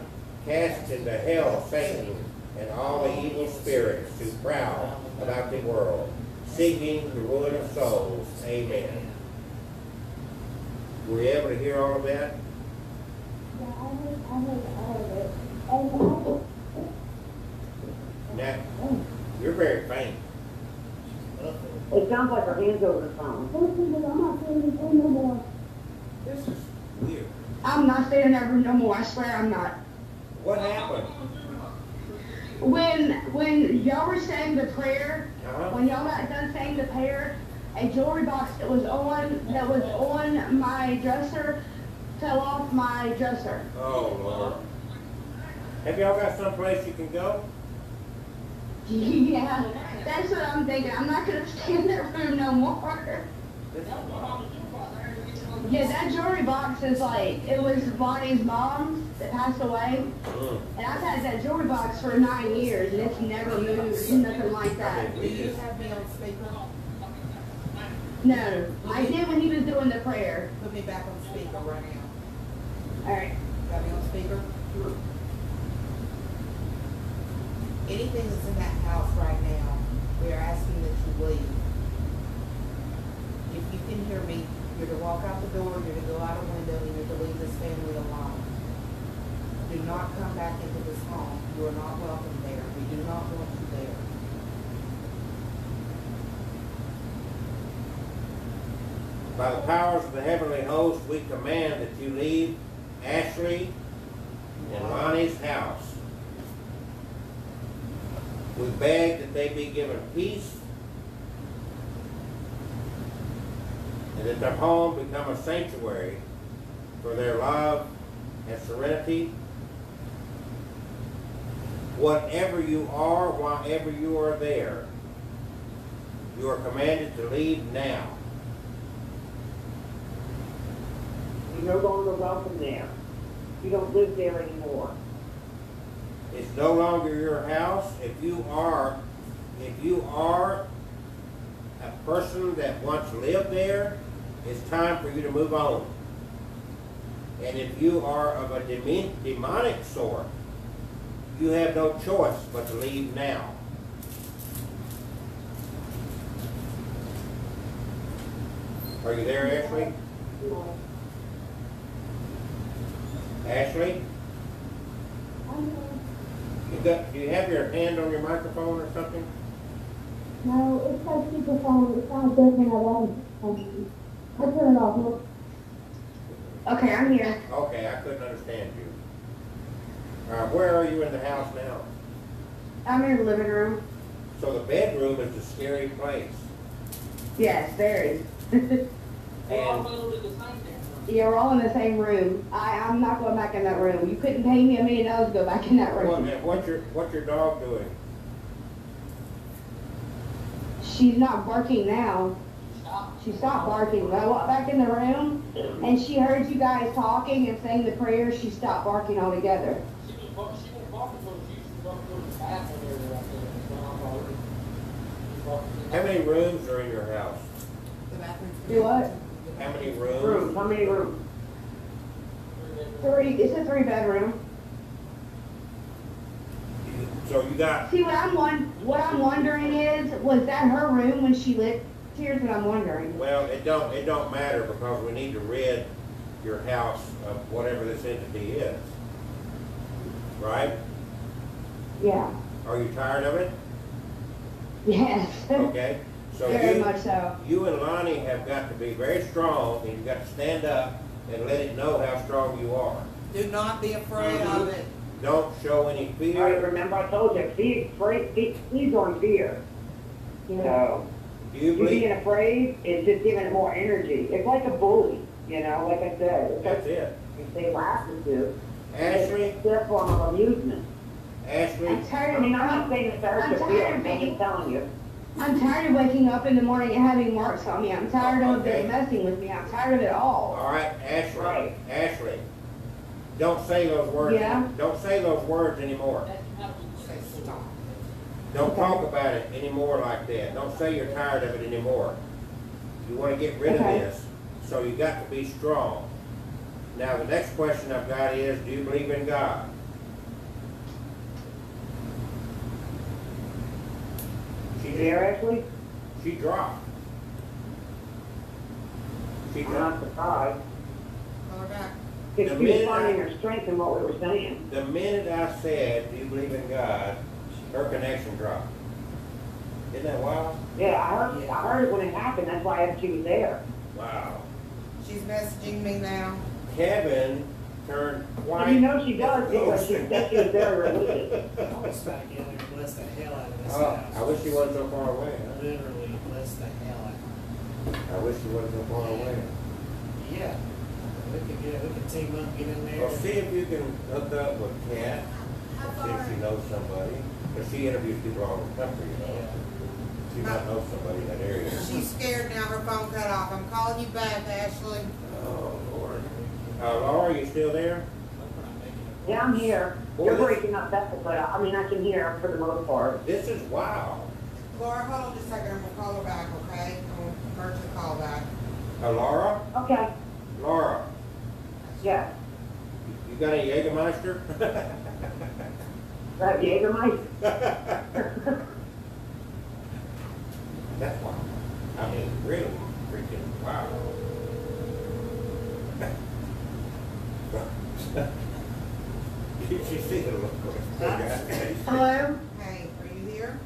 cast into hell Satan and all the evil spirits who prowl about the world, seeking the ruin of souls. Amen. Were you able to hear all of that? Now, you're very faint. It sounds like her hands over the phone. This is weird. I'm not staying in that room no more. I swear I'm not. What happened? When y'all were saying the prayer, Uh-huh. when y'all got done saying the prayer, a jewelry box that was on my dresser fell off my dresser. Oh, Lord. Have y'all got someplace you can go? Yeah, that's what I'm thinking. I'm not gonna stay in that room no more. This is wild. Yeah, that jewelry box is like, it was Bonnie's mom that passed away. And I've had that jewelry box for 9 years and it's never moved, nothing like that. Do you have me on speaker? No, I did when he was doing the prayer. Put me back on speaker right now. Alright. Got me on speaker? Anything that's in that house right now, we are asking that you leave. If you can hear me, you're to walk out the door, you're to go out a window, and you're to leave this family alone. Do not come back into this home. You are not welcome there. We do not want you there. By the powers of the heavenly host, we command that you leave Ashley and Lonnie's house. We beg that they be given peace and that their home become a sanctuary for their love and serenity. Whatever you are, wherever you are there, you are commanded to leave now. You're no longer welcome there. You don't live there anymore. It's no longer your house. If you are a person that once lived there, it's time for you to move on. And if you are of a demonic sort, you have no choice but to leave now. Are you there, Ashley? Ashley? Do you have your hand on your microphone or something? No, it's like speakerphone. It sounds different. I turn it off. Look. Okay, I'm here. Okay, I couldn't understand you. Where are you in the house now? I'm in the living room. So the bedroom is the scary place. Yes, very. And Yeah, we're all in the same room. I'm not going back in that room. You couldn't pay me $1 million to go back in that room. what's your dog doing? She's not barking now. She stopped barking. When I walked back in the room and she heard you guys talking and saying the prayer, she stopped barking altogether. How many rooms are in your house? The bathroom's. Do what? How many Rooms, rooms? how many rooms? It's a 3-bedroom. So you got, See, what I'm wondering is, was that her room when she lived? Here's what I'm wondering. well, it don't matter because we need to rid your house of whatever this entity is. Right? Yeah. Are you tired of it? Yes. Okay? So Very much so. you and Lonnie have got to be very strong, and you've got to stand up and let it know how strong you are. Do not be afraid of it. Don't show any All right, fear. remember I told you, feeds on fear. So, Do you you being believe? afraid is just giving it more energy. It's like a bully, you know, like I said. It's That's like it. if they laugh at you. Ashley, It's their form of amusement. Ashley, I'm tired I of mean, I'm not saying it's I'm hard to tired feel, of I'm being- just telling you. I'm tired of waking up in the morning and having marks on me. I'm tired of Okay. them messing with me. I'm tired of it all. all right, Ashley, Right. Ashley. Don't say those words. Yeah? Don't say those words anymore. Say stop. Don't talk about it anymore like that. Don't say you're tired of it anymore. You want to get rid of Okay. this, so you got to be strong. Now, the next question I've got is, do you believe in God? You there, Ashley? She dropped. She I'm not dropped. surprised. Call her back. Because The she was minute finding I- her strength in what we were saying. The minute I said, do you believe in God, her connection dropped. Isn't that wild? Yeah, I heard it when it happened, that's why she was there. Wow. She's messaging me now. Kevin turned white. And you know she does, because she said she was very religious. I almost about to get there and bless the hell out of this Oh, house. I wish he wasn't so far away. Huh? Literally bless the hell out of it. I wish he wasn't so far away. Yeah. We could team up, get in there. Well, see if you can hook up with Kat, see if she knows somebody. Because she interviews people all over the country, you know. She might know somebody in that area. She's scared now, her phone cut off. I'm calling you back, Ashley. Oh, Lord. Laura, you still there? Yeah, I'm here. Boy, You're this- breaking up, that's but I mean, I can hear for the most part. This is wild. Laura, hold on just a second. I'm gonna call her back, okay? I'm gonna merge the call back. Laura? Okay, Laura, yeah. you got any Jägermeister? That Jägermeister? That's wild. I mean, really freaking wow. Did you see the look? Hello? Hey, are you here?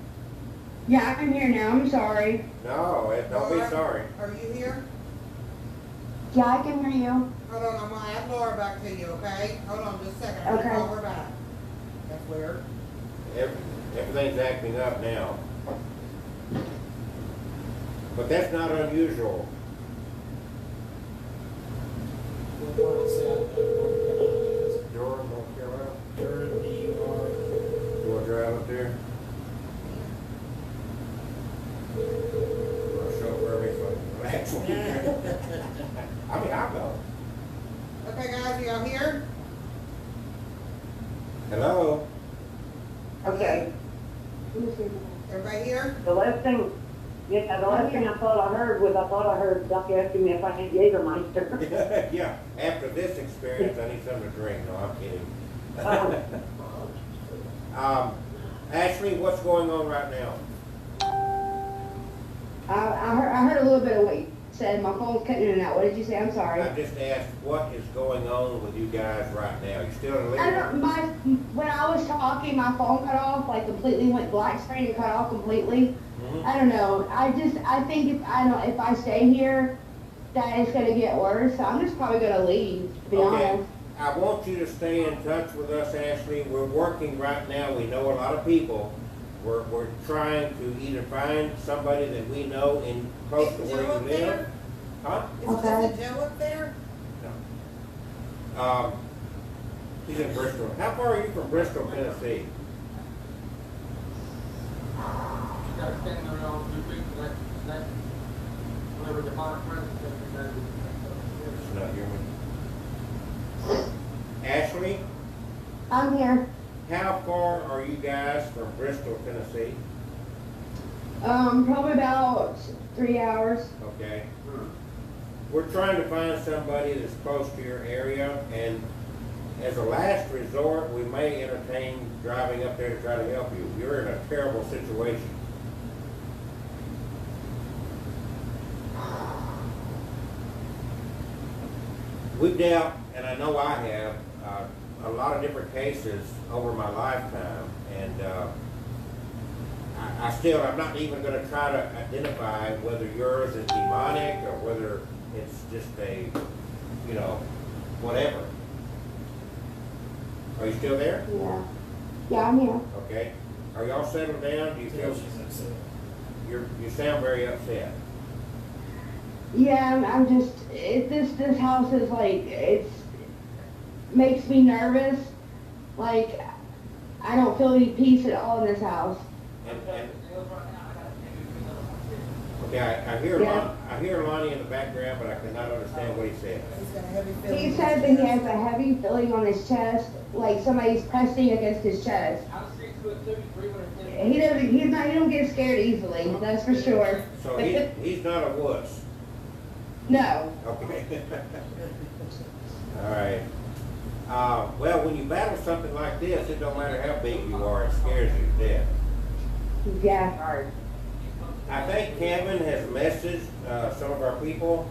Yeah, I'm here now. I'm sorry. No, don't be Laura, sorry. Are you here? Yeah, I can hear you. Hold on, I'm gonna add Laura back to you, okay? Hold on just a second. I'm gonna Okay. call her back. That's weird. Everything's acting up now. But that's not unusual. What part is that? Durham, North Carolina. Durham, New York. You want to drive up there? Or chauffeur me so I can relax when you drive. I mean, I'll go. Okay, guys, are y'all here? Hello? Okay, Everybody here? the last thing I thought I heard was, I thought I heard Duck asking me if I had Jägermeister. Yeah, after this experience, I need something to drink. No, I'm kidding. Ashley, what's going on right now? I heard a little bit of what you said. My phone's cutting in and out. What did you say? I'm sorry. I just asked, what is going on with you guys right now? You still in the I living don't, room? when I was talking, my phone cut off, like completely went black screen and cut off completely. Mhm. I don't know. I think if I stay here, that it's gonna get worse. So I'm just probably gonna leave, to be Okay, honest. I want you to stay in touch with us, Ashley. We're working right now. We know a lot of people. We're trying to either find somebody that we know in close to Is where Joe you up there? live. Huh? Okay. Is Joe up there? No. He's in Bristol. How far are you from Bristol, Tennessee? Gotta stand there on 2 feet, that, whenever the fire presence, She's not hearing me. Ashley, I'm here. how far are you guys from Bristol, Tennessee? Probably about 3 hours. Okay. We're trying to find somebody that's close to your area, and as a last resort, we may entertain driving up there to try to help you. You're in a terrible situation. We've dealt, and I know I have, a lot of different cases over my lifetime, and I'm not even going to try to identify whether yours is demonic or whether it's just a, whatever. Are you still there? Yeah. Yeah, I'm here. Okay. Are y'all settled down? Do you feel She's upset. you sound very upset? Yeah, I'm just, this house is like, makes me nervous. Like, I don't feel any peace at all in this house. Okay, I hear Yeah. I hear Lonnie in the background, but I cannot understand what he said. He's got a heavy feeling. He in said his that he chest. has a heavy feeling on his chest, like somebody's pressing against his chest. He don't get scared easily, that's for sure. So he's not a wuss. No. Okay. All right. Well, when you battle something like this, it don't matter how big you are, it scares you to death. Yeah. I think Kevin has messaged some of our people,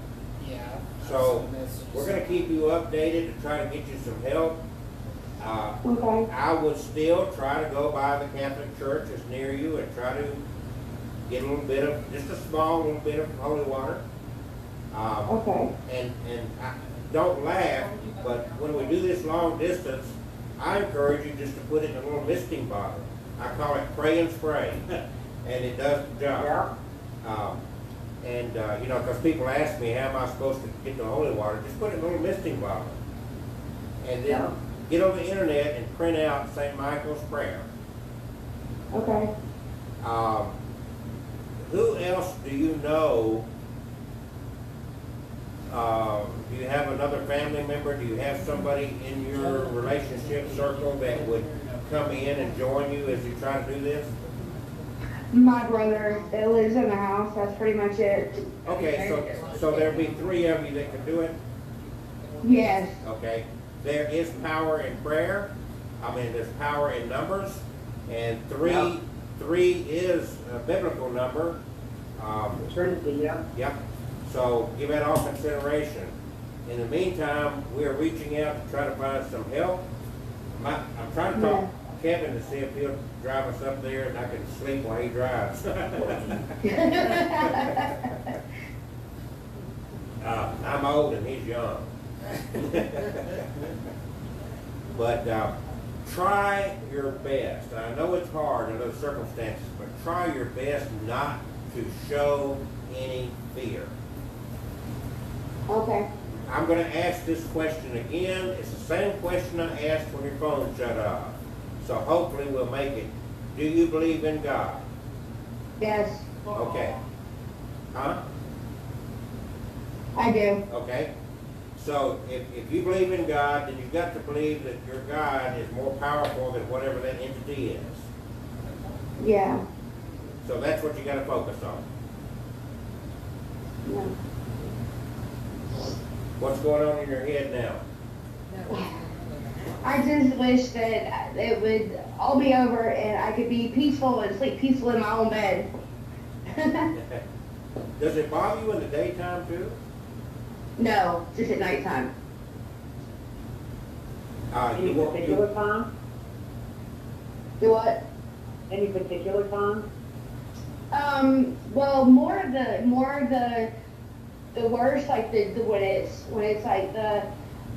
Yeah. so we're going to keep you updated to try to get you some help. Okay. I would still try to go by the Catholic Church that's near you and try to get a little bit of, just a small little bit of holy water. Okay. And don't laugh, but when we do this long distance, I encourage you just to put it in a little misting bottle. I call it pray and spray, and it does the job. Because people ask me, how am I supposed to get the holy water? Just put it in a little misting bottle. And then get on the internet and print out St. Michael's prayer. Okay. Who else do you know? Do you have another family member? Do you have somebody in your relationship circle that would come in and join you as you try to do this? My brother that lives in the house, that's pretty much it. Okay, so there'll be 3 of you that can do it? Yes. Okay. There is power in prayer. There's power in numbers. And 3 is a biblical number. Trinity, yeah. Yep. So give that all consideration. In the meantime, we are reaching out to try to find some help. I'm trying to talk to Kevin to see if he'll drive us up there and I can sleep while he drives. I'm old and he's young. But try your best. I know it's hard under the circumstances, but try your best not to show any fear. Okay. I'm going to ask this question again. It's the same question I asked when your phone shut off. So hopefully we'll make it. Do you believe in God? Yes, Okay. Huh? I do. Okay. So if you believe in God, then you've got to believe that your God is more powerful than whatever that entity is. Yeah. So that's what you got to focus on. Yeah. What's going on in your head now? I just wish that it would all be over and I could be peaceful and sleep peaceful in my own bed. Does it bother you in the daytime too? No, just at nighttime. Any particular time? Do what? Any particular time? Well, more of the worst, like when it's like the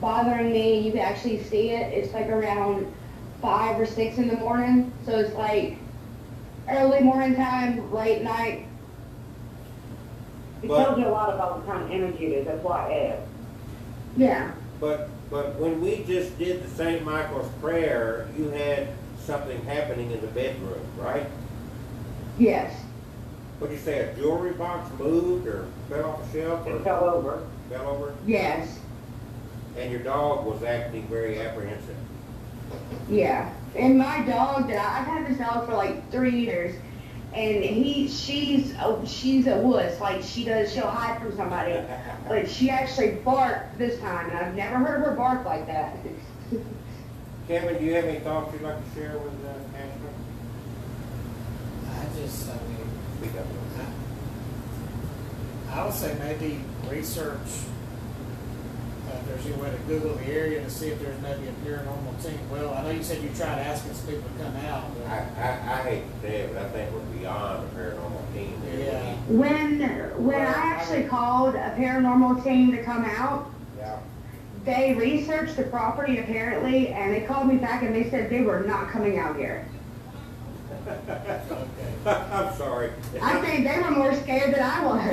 bothering me, you can actually see it. It's like around 5 or 6 in the morning. So it's like early morning time, late night. It tells you a lot about the kind of energy it is, that's why I asked. Yeah. But when we just did the St. Michael's prayer, you had something happening in the bedroom, right? Yes. What'd you say, a jewelry box moved or fell off a shelf or It fell over. fell over? Yes. And your dog was acting very apprehensive. Yeah. And my dog I've had this dog for like 3 years, and she's a wuss. Like she'll hide from somebody, but she actually barked this time, and I've never heard her bark like that. Kevin, do you have any thoughts you'd like to share with Ashley? I mean, Speak up. I would say maybe research, if there's any way to Google the area to see if there's maybe a paranormal team. Well, I know you said you tried asking some people to come out, but. I hate to say it, but I think we're beyond a paranormal team here. Yeah. When I actually called a paranormal team to come out, Yeah. they researched the property apparently, and they called me back and they said they were not coming out here. Okay. I'm sorry. I think they were more scared than I Oh, was. my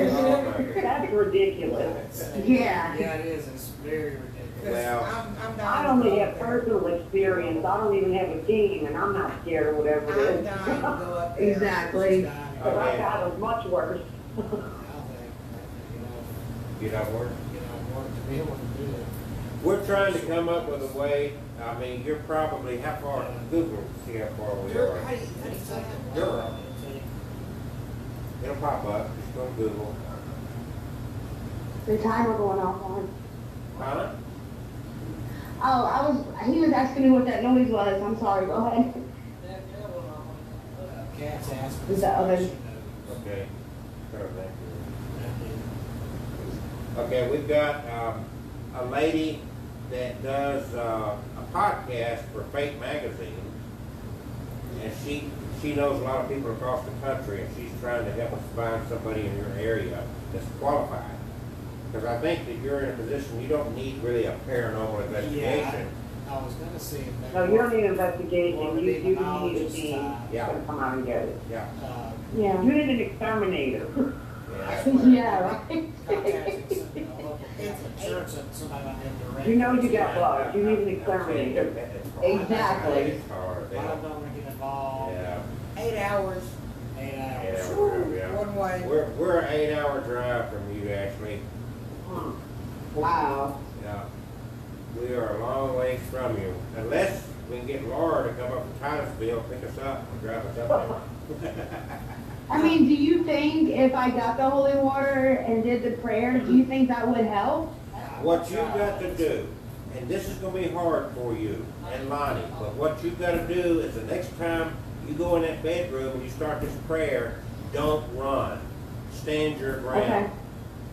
goodness. That's ridiculous. Yeah. Yeah, it is. It's very ridiculous. Well, I'm I dying. only to have go up personal experience. I don't even have a team, and I'm not scared or whatever there. it I'm is. dying to go up there. Exactly. Because I got it much worse. you know what? To be able to do it. We're trying to come up with a way. I mean, you're probably how far? Google, see how far we are. How do you say that? Durham. It'll pop up. Just go to Google. The timer going off on. Huh? Oh, he was asking me what that noise was. I'm sorry, go ahead. Cat's asking. Is that oven? Okay. Okay, we've got a lady that does a podcast for Fate Magazine, and she knows a lot of people across the country, and she's trying to help us find somebody in your area that's qualified. Because I think that you're in a position you don't need really a paranormal investigation. I was gonna see if they. No, you don't need an investigation. Or You the need a demonologist team side. Yeah. to come out and get it. Yeah. Yeah. You need an exterminator. Yeah, right. Contacting some local Catholic church and somebody might be able to direct. You know you got Yeah. bugs. You need an exterminator. Exactly. It's hard. A lot of them are getting involved. Yeah. 8 hours 8 Yeah, hours. yeah. one way. We're an 8-hour drive from you, Ashley. Wow. Yeah. We are a long ways from you. Unless we can get Laura to come up from Titusville, pick us up and drive us up there. I mean, do you think if I got the holy water and did the prayer, do you think that would help? What you've got to do, and this is gonna be hard for you and Lonnie, but what you've gotta do is the next time you go in that bedroom and you start this prayer, don't run. Stand your ground. Okay.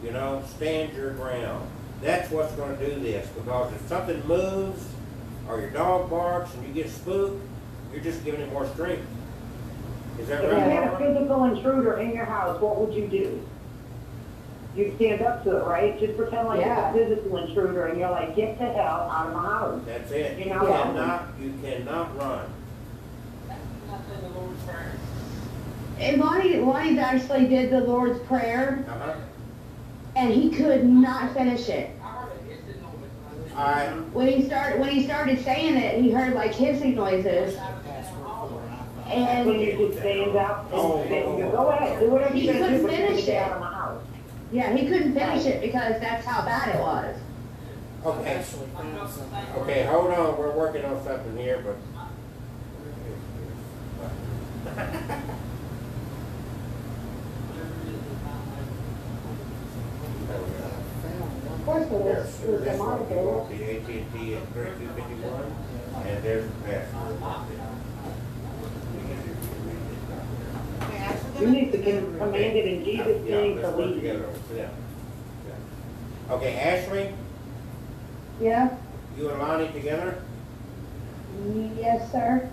You know, stand your ground. That's what's gonna do this, because if something moves, or your dog barks and you get spooked, you're just giving it more strength. Is that If you right, had a Laura? physical intruder in your house, what would you do? You'd stand up to it, right? Just pretend like Yeah. it's a physical intruder and you're like, get the hell out of my house. That's it. You You know what? cannot run. And Lonnie's actually did the Lord's Prayer, Uh-huh. and he could not finish it. All right. When he started saying it, he heard like hissing noises, And when you and just stand up Oh, and you go ahead, do whatever He you gotta do, couldn't but you finish get it. out of my house. yeah, he couldn't finish it because that's how bad it was. Okay. Actually found something. Okay, hold on. We're working on something here, but. Of course, it There's was this the one, you monitor. want the AT&T at 3251, and there's the password. You need to command it in Jesus' Yeah, name to let's work leave. together. Yeah. Okay, Ashley, Yeah. you and Lonnie together, Yes, sir.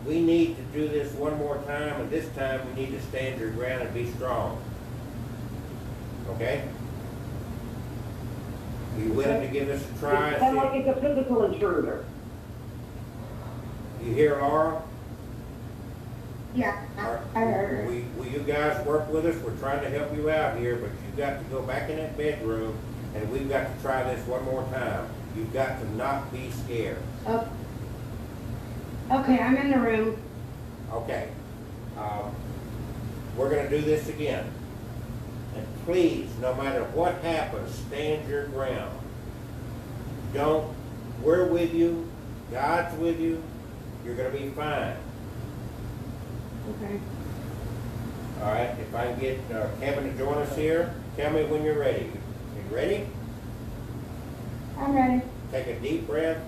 we need to do this one more time, and this time we need to stand your ground and be strong. Okay? You willing to give this a try? Pretend like See- it's a physical intruder. You hear Laura? Yeah, I heard her. Will you guys work with us? We're trying to help you out here, but you've got to go back in that bedroom, and we've got to try this one more time. You've got to not be scared. Oh. Okay, I'm in the room. Okay. We're gonna do this again. And please, no matter what happens, stand your ground. We're with you, God's with you, you're gonna be fine. Okay. All right, if I can get Kevin to join us here, tell me when you're ready. You ready? I'm ready. Take a deep breath.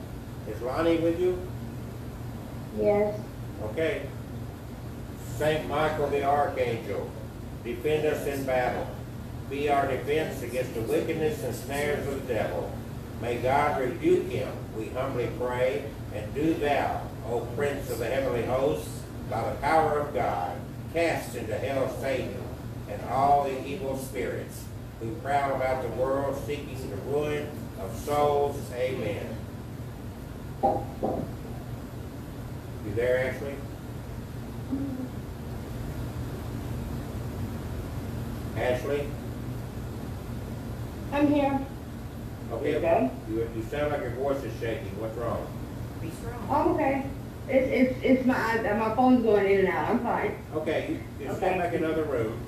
Is Lonnie with you? Yes. Okay. Saint Michael the Archangel, defend us in battle. Be our defense against the wickedness and snares of the devil. May God rebuke him, we humbly pray, and do thou, O Prince of the heavenly hosts, by the power of God, cast into hell Satan and all the evil spirits who prowl about the world seeking the ruin of souls. Amen. You there, Ashley? Ashley? I'm here. Okay. You sound like your voice is shaking. What's wrong? Be strong. I'm okay. It's my phone's going in and out. I'm fine. Okay, you step back in another room,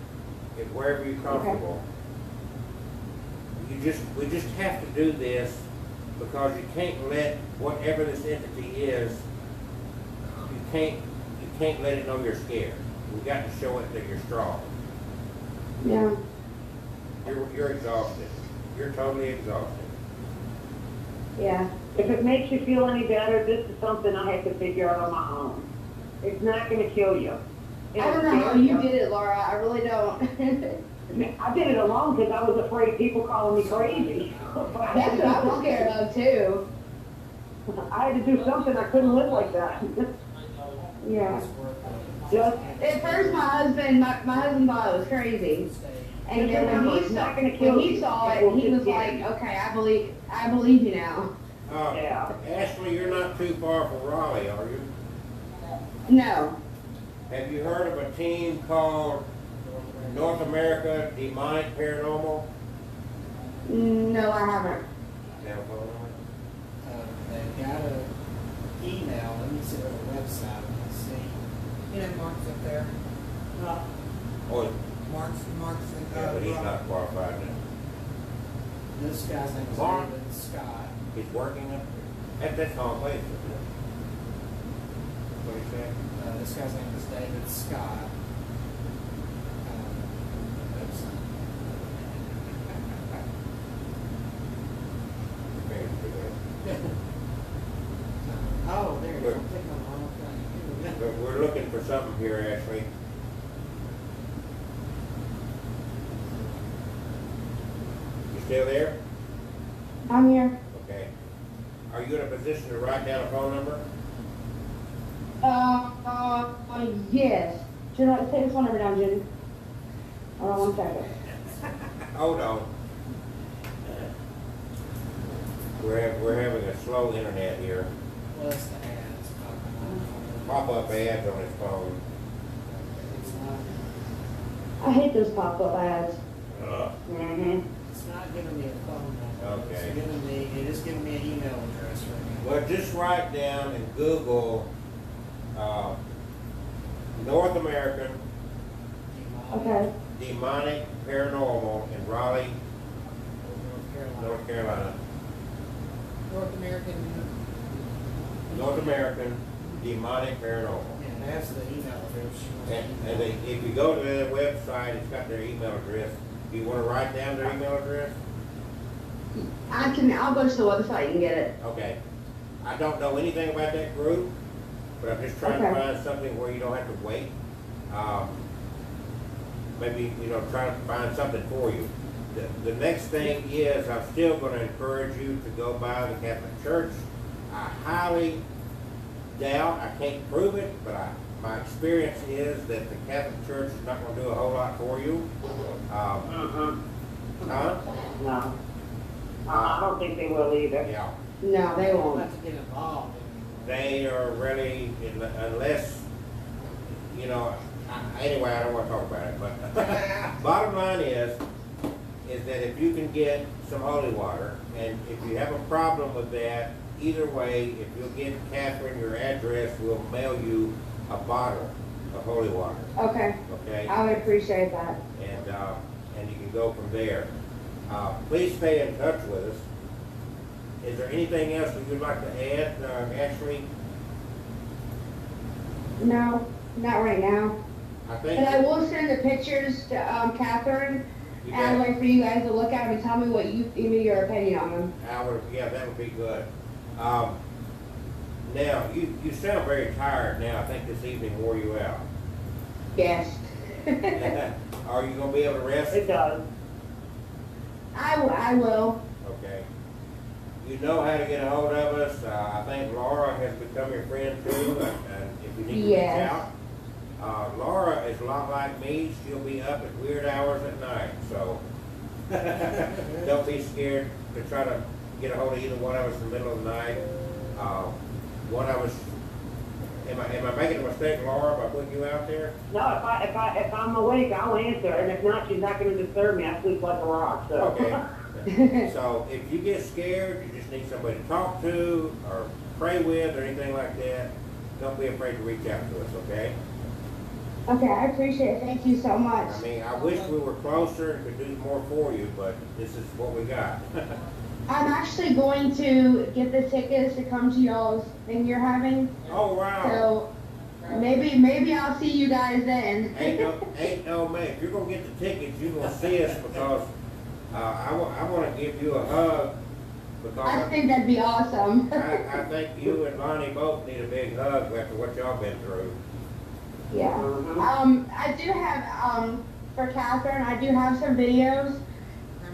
wherever you're comfortable. We just have to do this because you can't let whatever this entity is, you can't let it know you're scared. We got to show it that you're strong. Yeah. You're exhausted. You're totally exhausted. Yeah. If it makes you feel any better, this is something I had to figure out on my own. It's not gonna kill you. I don't know how you did it, Laura. I really don't. I did it alone because I was afraid of people calling me crazy. That's what I was scared of too. I had to do something. I couldn't live like that. Yeah. Just, At first, my husband thought it was crazy, and then when he saw it, he was like, "Okay, I believe you now." yeah. Ashley, you're not too far from Raleigh, are you? No. Have you heard of a team called North America Demonic Paranormal? No, I haven't. Telephone They've got an email, let me see their website, let's see. You know, Mark's up there. number? Oh, Mark's yeah, but he's not qualified now. This guy's name is Mark. David Scott. He's working up there. That's home place, isn't it? What do you say? This guy's name is David Scott. Website. Oh, there it is. I'm clicking on the wrong thing. But we're looking for something here, Ashley. You still there? I'm here. Okay. Are you in a position to write down a phone number? Yes. Should I take this one over down, Jenny? Hold on 1 second. Hold on. We're having a slow internet here. Plus the ads. Pop-up ads on his phone. It's not, I hate those pop-up ads. Mm-hmm. it's not giving me a phone number. Okay. It is giving me an email address right now. Well, just write down and Google North American Okay. Demonic Paranormal in Raleigh, North Carolina. North Carolina. North American. North American Demonic Paranormal. And that's the email address. She wants And if you go to their website, it's got their email address. Do you want to write down their email address? I'll go to the website and get it. Okay. I don't know anything about that group, but I'm just trying to Okay. find something where you don't have to wait. Maybe, try to find something for you. The next thing is, I'm still going to encourage you to go by the Catholic Church. I highly doubt, I can't prove it, but my experience is that the Catholic Church is not going to do a whole lot for you. Huh? No. I don't think they will either. Yeah. No, they We'll won't. have to get involved. They are really, unless, anyway, I don't want to talk about it, but bottom line is that if you can get some holy water, and if you have a problem with that, either way, if you'll give Catherine your address, we'll mail you a bottle of holy water, Okay. okay? I would appreciate that. And you can go from there. Please stay in touch with us. Is there anything else that you'd like to add, Ashley? No, not right now. I think. And I will send the pictures to Catherine, You and I'd bet. like for you guys to look at them and tell me give me your opinion on them. Yeah, that would be good. Now, you sound very tired now. I think this evening wore you out. Yes. Are you gonna be able to rest? It does. I will. Okay. You know how to get a hold of us. I think Laura has become your friend too, and if you need to reach Yes. out. Laura is a lot like me. She'll be up at weird hours at night, so don't be scared to try to get a hold of either one of us in the middle of the night. One of us, am I making a mistake, Laura, by putting you out there? No, if I'm awake, I'll answer, and if not, she's not gonna disturb me. I sleep like a rock, so. Okay. So if you get scared, you just need somebody to talk to or pray with or anything like that, don't be afraid to reach out to us, okay? Okay, I appreciate it. Thank you so much. I mean, I wish we were closer and could do more for you, but this is what we got. I'm actually going to get the tickets to come to y'all's thing you're having. Oh, wow. So maybe I'll see you guys then. Ain't no man. If you're gonna get the tickets, you're gonna see us because I want to give you a hug because I think that'd be awesome. I think you and Lonnie both need a big hug after what y'all been through. Yeah. I do have, for Catherine, I do have some videos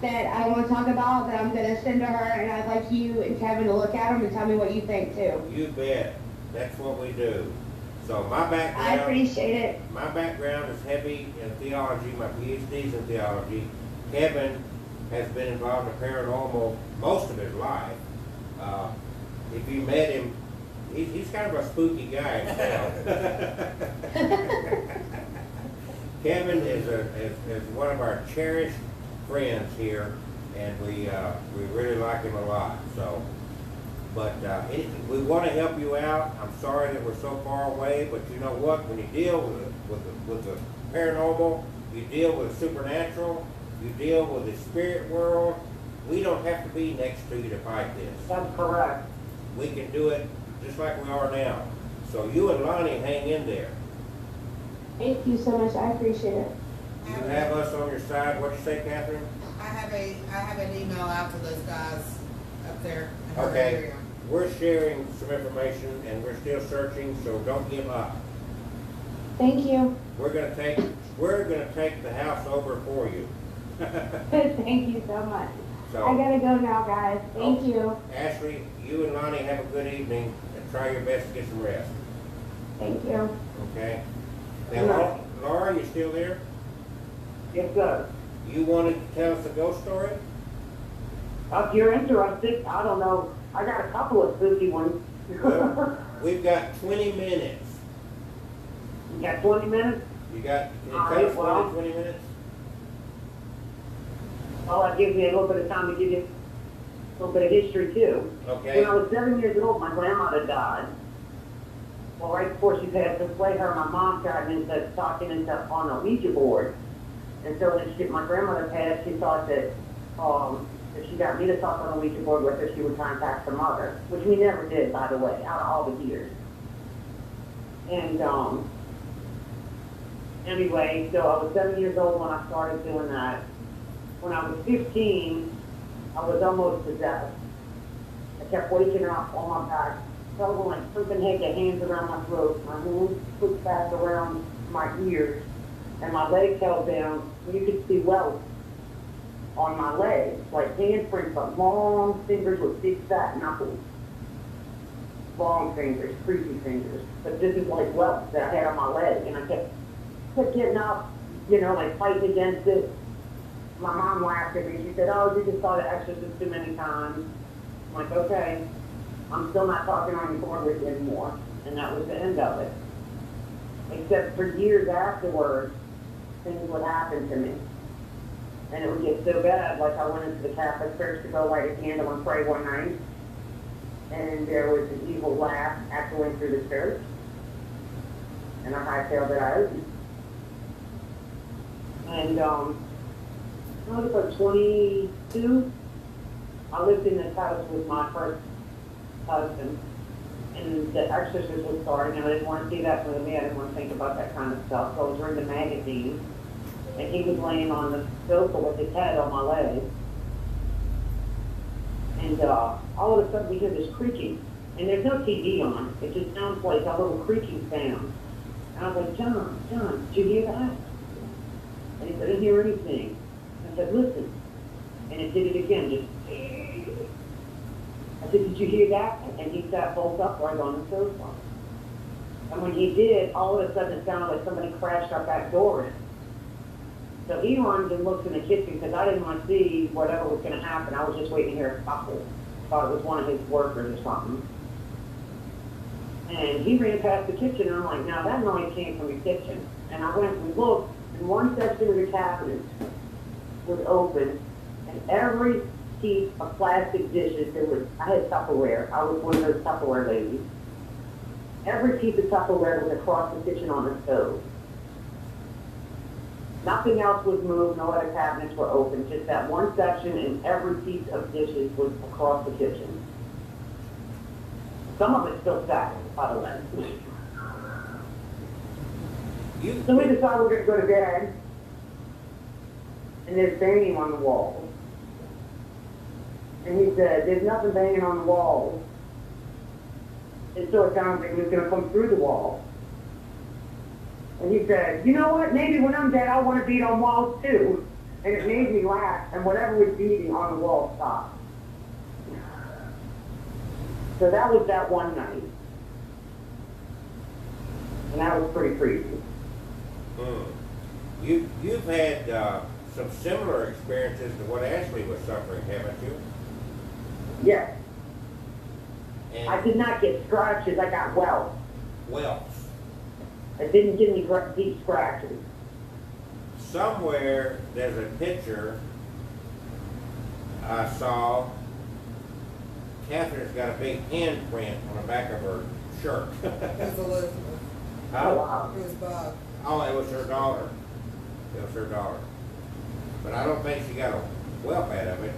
that I want to talk about that I'm going to send to her, and I'd like you and Kevin to look at them and tell me what you think too. You bet. That's what we do. So my I background, appreciate it. my background is heavy in theology. My PhD's in theology. Kevin has been involved in paranormal most of his life. If you met him, he's kind of a spooky guy himself. Kevin is one of our cherished friends here, and we really like him a lot. So, but we want to help you out. I'm sorry that we're so far away, but you know what? When you deal with the paranormal, you deal with the supernatural, you deal with the spirit world. We don't have to be next to you to fight this. That's correct. We can do it just like we are now. So you and Lonnie hang in there. Thank you so much. I appreciate it. You have us on your side. What'd you say, Catherine? I have an email out to those guys up there in her Okay. area. We're sharing some information and we're still searching, so don't give up. Thank you. We're gonna take the house over for you. Thank you so much. So, I gotta go now, guys. Thank you. Ashley, you and Lonnie have a good evening and try your best to get some rest. Thank you. Okay? Now, Laura, you still there? Yes, sir. You wanted to tell us a ghost story? If you're interested, I don't know. I got a couple of spooky ones. Well, we've got 20 minutes. You got 20 minutes? Can you take All right, us more well. than 20 minutes? Well, that gives me a little bit of time to give you a little bit of history too. Okay. When I was 7 years old, my grandmother died. Well, right before she passed away, her and my mom got into talking and stuff on a Ouija board. And so when my grandmother passed, she thought that if she got me to talk on a Ouija board with her, she would contact her mother, which we never did, by the way, out of all the years. And anyway, so I was 7 years old when I started doing that. When I was 15, I was almost possessed. I kept waking up on my back, felt like something had their hands around my throat, my hands put back around my ears, and my legs held down. You could see welts on my legs, like handprints, but long fingers with big fat knuckles. Long fingers, creepy fingers. But this is like welts that I had on my leg, and I kept getting up, like fighting against it. My mom laughed at me. She said, "Oh, you just saw The Exorcist too many times." I'm like, "Okay." I'm still not talking on the board with you anymore. And that was the end of it. Except for years afterwards, things would happen to me. And it would get so bad, like I went into the Catholic Church to go light a candle and pray one night. And there was an evil laugh echoing through the church. And I hightailed it out. And, I was like 22. I lived in this house with my first husband, and The Exorcist was starting, and I didn't want to see that movie. I didn't want to think about that kind of stuff. So I was reading the magazine, and he was laying on the sofa with his head on my leg. And all of a sudden we hear this creaking, And there's no TV on. It just sounds like a little creaking sound. And I was like, John, did you hear that? And he said, I didn't hear anything. I said, listen. And it did it again, just. I said, did you hear that? And he sat bolt upright on the sofa. And when he did, all of a sudden it sounded like somebody crashed our back door in. So he runs and looks in the kitchen because I didn't want to see whatever was going to happen. I was just waiting to hear a scuffle. Thought it was one of his workers or something. And he ran past the kitchen, and I'm like, now that noise came from the kitchen. And I went and looked, and one section of the cabinet was open, and every piece of plastic dishes, I had Tupperware. I was one of those Tupperware ladies. Every piece of Tupperware was across the kitchen on the stove. Nothing else was moved, no other cabinets were open, just that one section, and every piece of dishes was across the kitchen. Some of it still sat, by the way. So we decided we're going to go to bed, and there's banging on the walls. And he said, there's nothing banging on the walls. And so it sounds like it was going to come through the wall. And he said, you know what, maybe when I'm dead, I want to beat on walls too. And it made me laugh, and whatever was beating on the wall stopped. So that was that one night. And that was pretty creepy. You've had some similar experiences to what Ashley was suffering, haven't you? Yes. And I did not get scratches, I got welts. welts. It didn't give me deep scratches. Somewhere there's a picture I saw. Catherine's got a big handprint on the back of her shirt. It was Elizabeth. Huh? Wow. It was Bob. Oh, it was her daughter. It was her daughter. But I don't think she got a whelp out of it.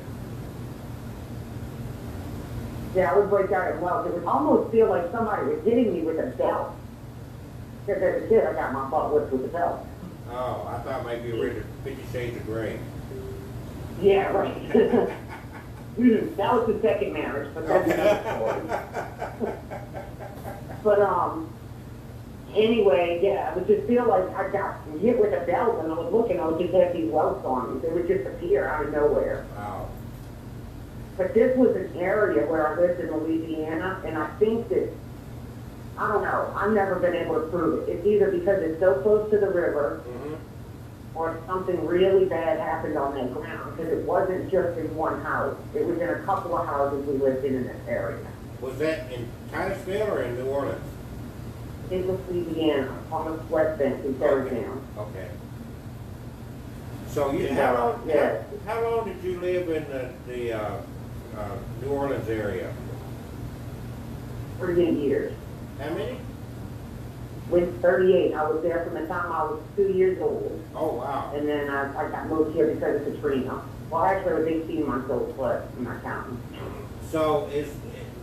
Yeah, I would break out in welts. It would almost feel like somebody was hitting me with a belt. Because as a kid, I got my butt whipped with a belt. Oh, I thought maybe you read 50 Shades of Grey. Yeah, right. That was the second marriage, but that's another story. But anyway, yeah, it would just feel like I got hit with a belt, and I was looking, I would just have these welts on me. They would just appear out of nowhere. Wow. But this was an area where I lived in Louisiana, and I think that, I don't know, I've never been able to prove it. It's either because it's so close to the river, or something really bad happened on that ground, because it wasn't just in one house. It was in a couple of houses we lived in this area. Was that in Titusville or in New Orleans? It was Louisiana, on the west bank in Terrytown. Okay. So you, Yeah, yeah. how long did you live in the New Orleans area? 38 years. How many? When 38, I was there from the time I was 2 years old. Oh, wow. And then I got moved here because of Katrina. Well, actually, I was 18 months old, but I'm not counting. So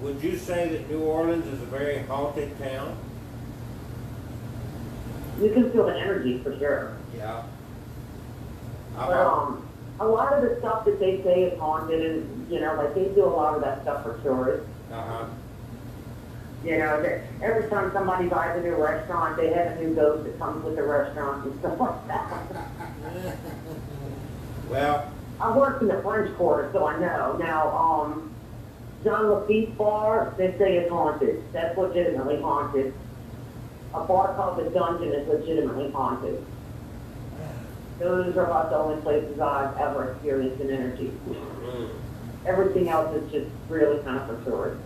would you say that New Orleans is a very haunted town? You can feel the energy for sure. Yeah. But a lot of the stuff that they say is haunted, and like they do a lot of that stuff for tourists. Uh-huh. Every time somebody buys a new restaurant, they have a new ghost that comes with the restaurant and stuff like that. Well, I worked in the French Quarter, so I know. Now, John Lafitte's bar, they say it's haunted. That's legitimately haunted. A bar called The Dungeon is legitimately haunted. Those are about the only places I've ever experienced an energy. Everything else is just really kind of for tourists.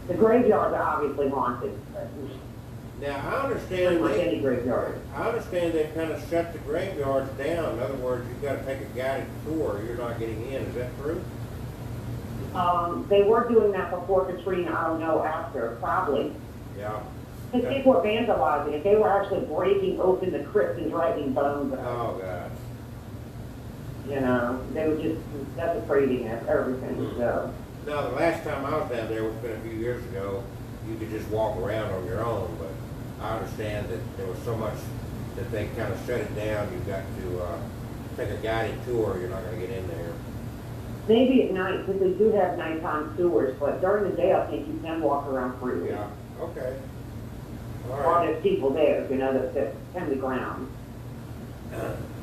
The graveyards are obviously haunted. now I Pretty much any understand graveyard. they've kind of shut the graveyards down. In other words, you've got to take a guided tour. You're not getting in. Is that true? They were doing that before Katrina. I don't know after, probably. Yeah. Because people were vandalizing it. They were actually breaking open the crypt and dragging bones out. Oh, gosh. They were just desecrating everything. So. Now, the last time I was down there, which has been a few years ago, you could just walk around on your own, but I understand that there was so much that they kind of shut it down. You've got to take a guided tour. You're not going to get in there. Maybe at night, because they do have nighttime tours, but during the day, I think you can walk around freely. Yeah, okay. All Or right. there's people there, you know, that can be ground.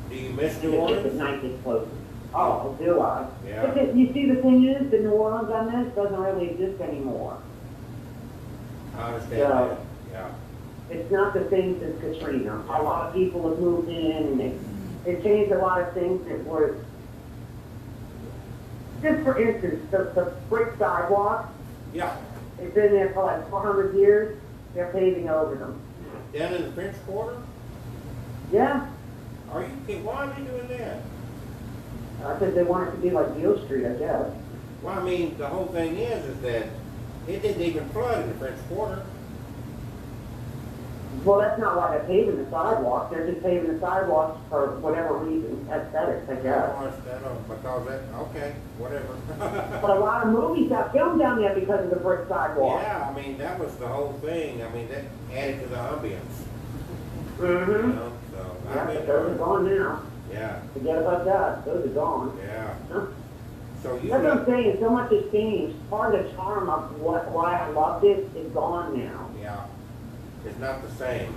Do you miss New It's just at Orleans? night it's closed. Oh, do I? Yeah. Because you see, the thing is, the New Orleans I miss doesn't really exist anymore. I understand Yeah. that, yeah. It's not the same since Katrina. A lot of people have moved in, and they changed a lot of things that were, just for instance, the brick sidewalks, Yeah, it's been there for like 400 years, they're paving over them. down in the French Quarter? Yeah, Are you kidding? Why are they doing that? because they want it to be like Beale Street, I guess. Well, I mean, the whole thing is that it didn't even flood in the French Quarter. Well, that's not why they're paving the sidewalks, they're just paving the sidewalks for whatever reason, aesthetics, I guess. Because that, okay, whatever. But a lot of movies got filmed down there because of the brick sidewalk. Yeah, I mean, that was the whole thing. I mean, that added to the ambience, you Mm-hmm. know, so. Yeah, I mean, but those are gone now. Yeah, Forget about that, those are gone. yeah. Huh? So you, That's what I'm saying, so much has changed. Part of the charm of why I loved it is gone now. yeah, it's not the same,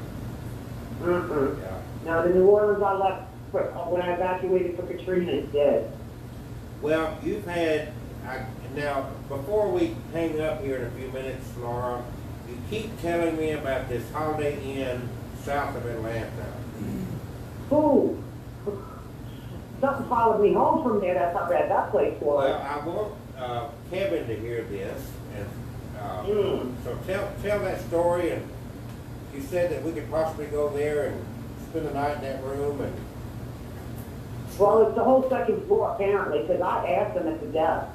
Mm-mm. yeah. No, the New Orleans I left when I evacuated for Katrina is dead. Well, you've had, now, before we hang up here in a few minutes, Laura, you keep telling me about this Holiday Inn south of Atlanta. Ooh. Something followed me home from there, that's how bad that place Well, was. I want Kevin to hear this, and so tell that story. And you said that we could possibly go there and spend the night in that room. And Well, it's the whole second floor apparently, because I asked them at the desk.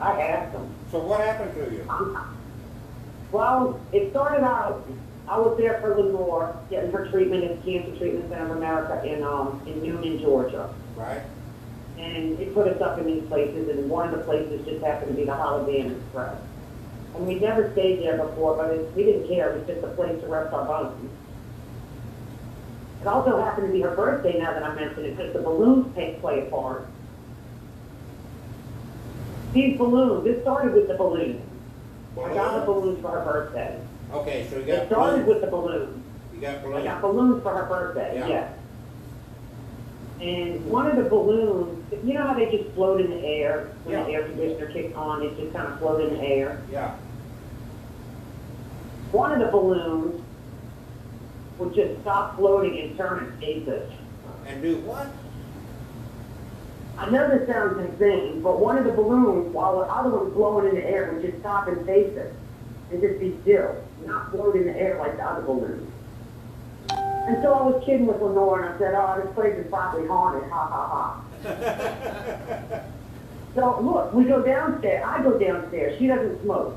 I asked them. so, what happened to you? Well, it started out, I was there for a little more, getting her treatment at the Cancer Treatment Center of America in Newnan, Georgia. Right? And it put us up in these places, and one of the places just happened to be the Holiday Inn Express. And we'd never stayed there before, but we didn't care, it was just a place to rest our bones. It also happened to be her birthday, now that I mention it, because the balloons play a part. These balloons, it started with the balloons. I got the balloons for her birthday. Okay, so you It got started balloons. with the balloons. You got I balloons. got balloons for her birthday, Yeah. yes. And one of the balloons, you know how they just float in the air? When the Yeah. air conditioner kicks on, it just kind of float in the air. Yeah. One of the balloons would just stop floating and turn and face us. And do what? I know this sounds insane, but one of the balloons, while the other one's blowing in the air, would just stop and face us and just be still, not float in the air like the other balloons. And so I was kidding with Lenore, and I said, "Oh, this place is probably haunted, ha ha ha." So look, we go downstairs. I go downstairs. She doesn't smoke.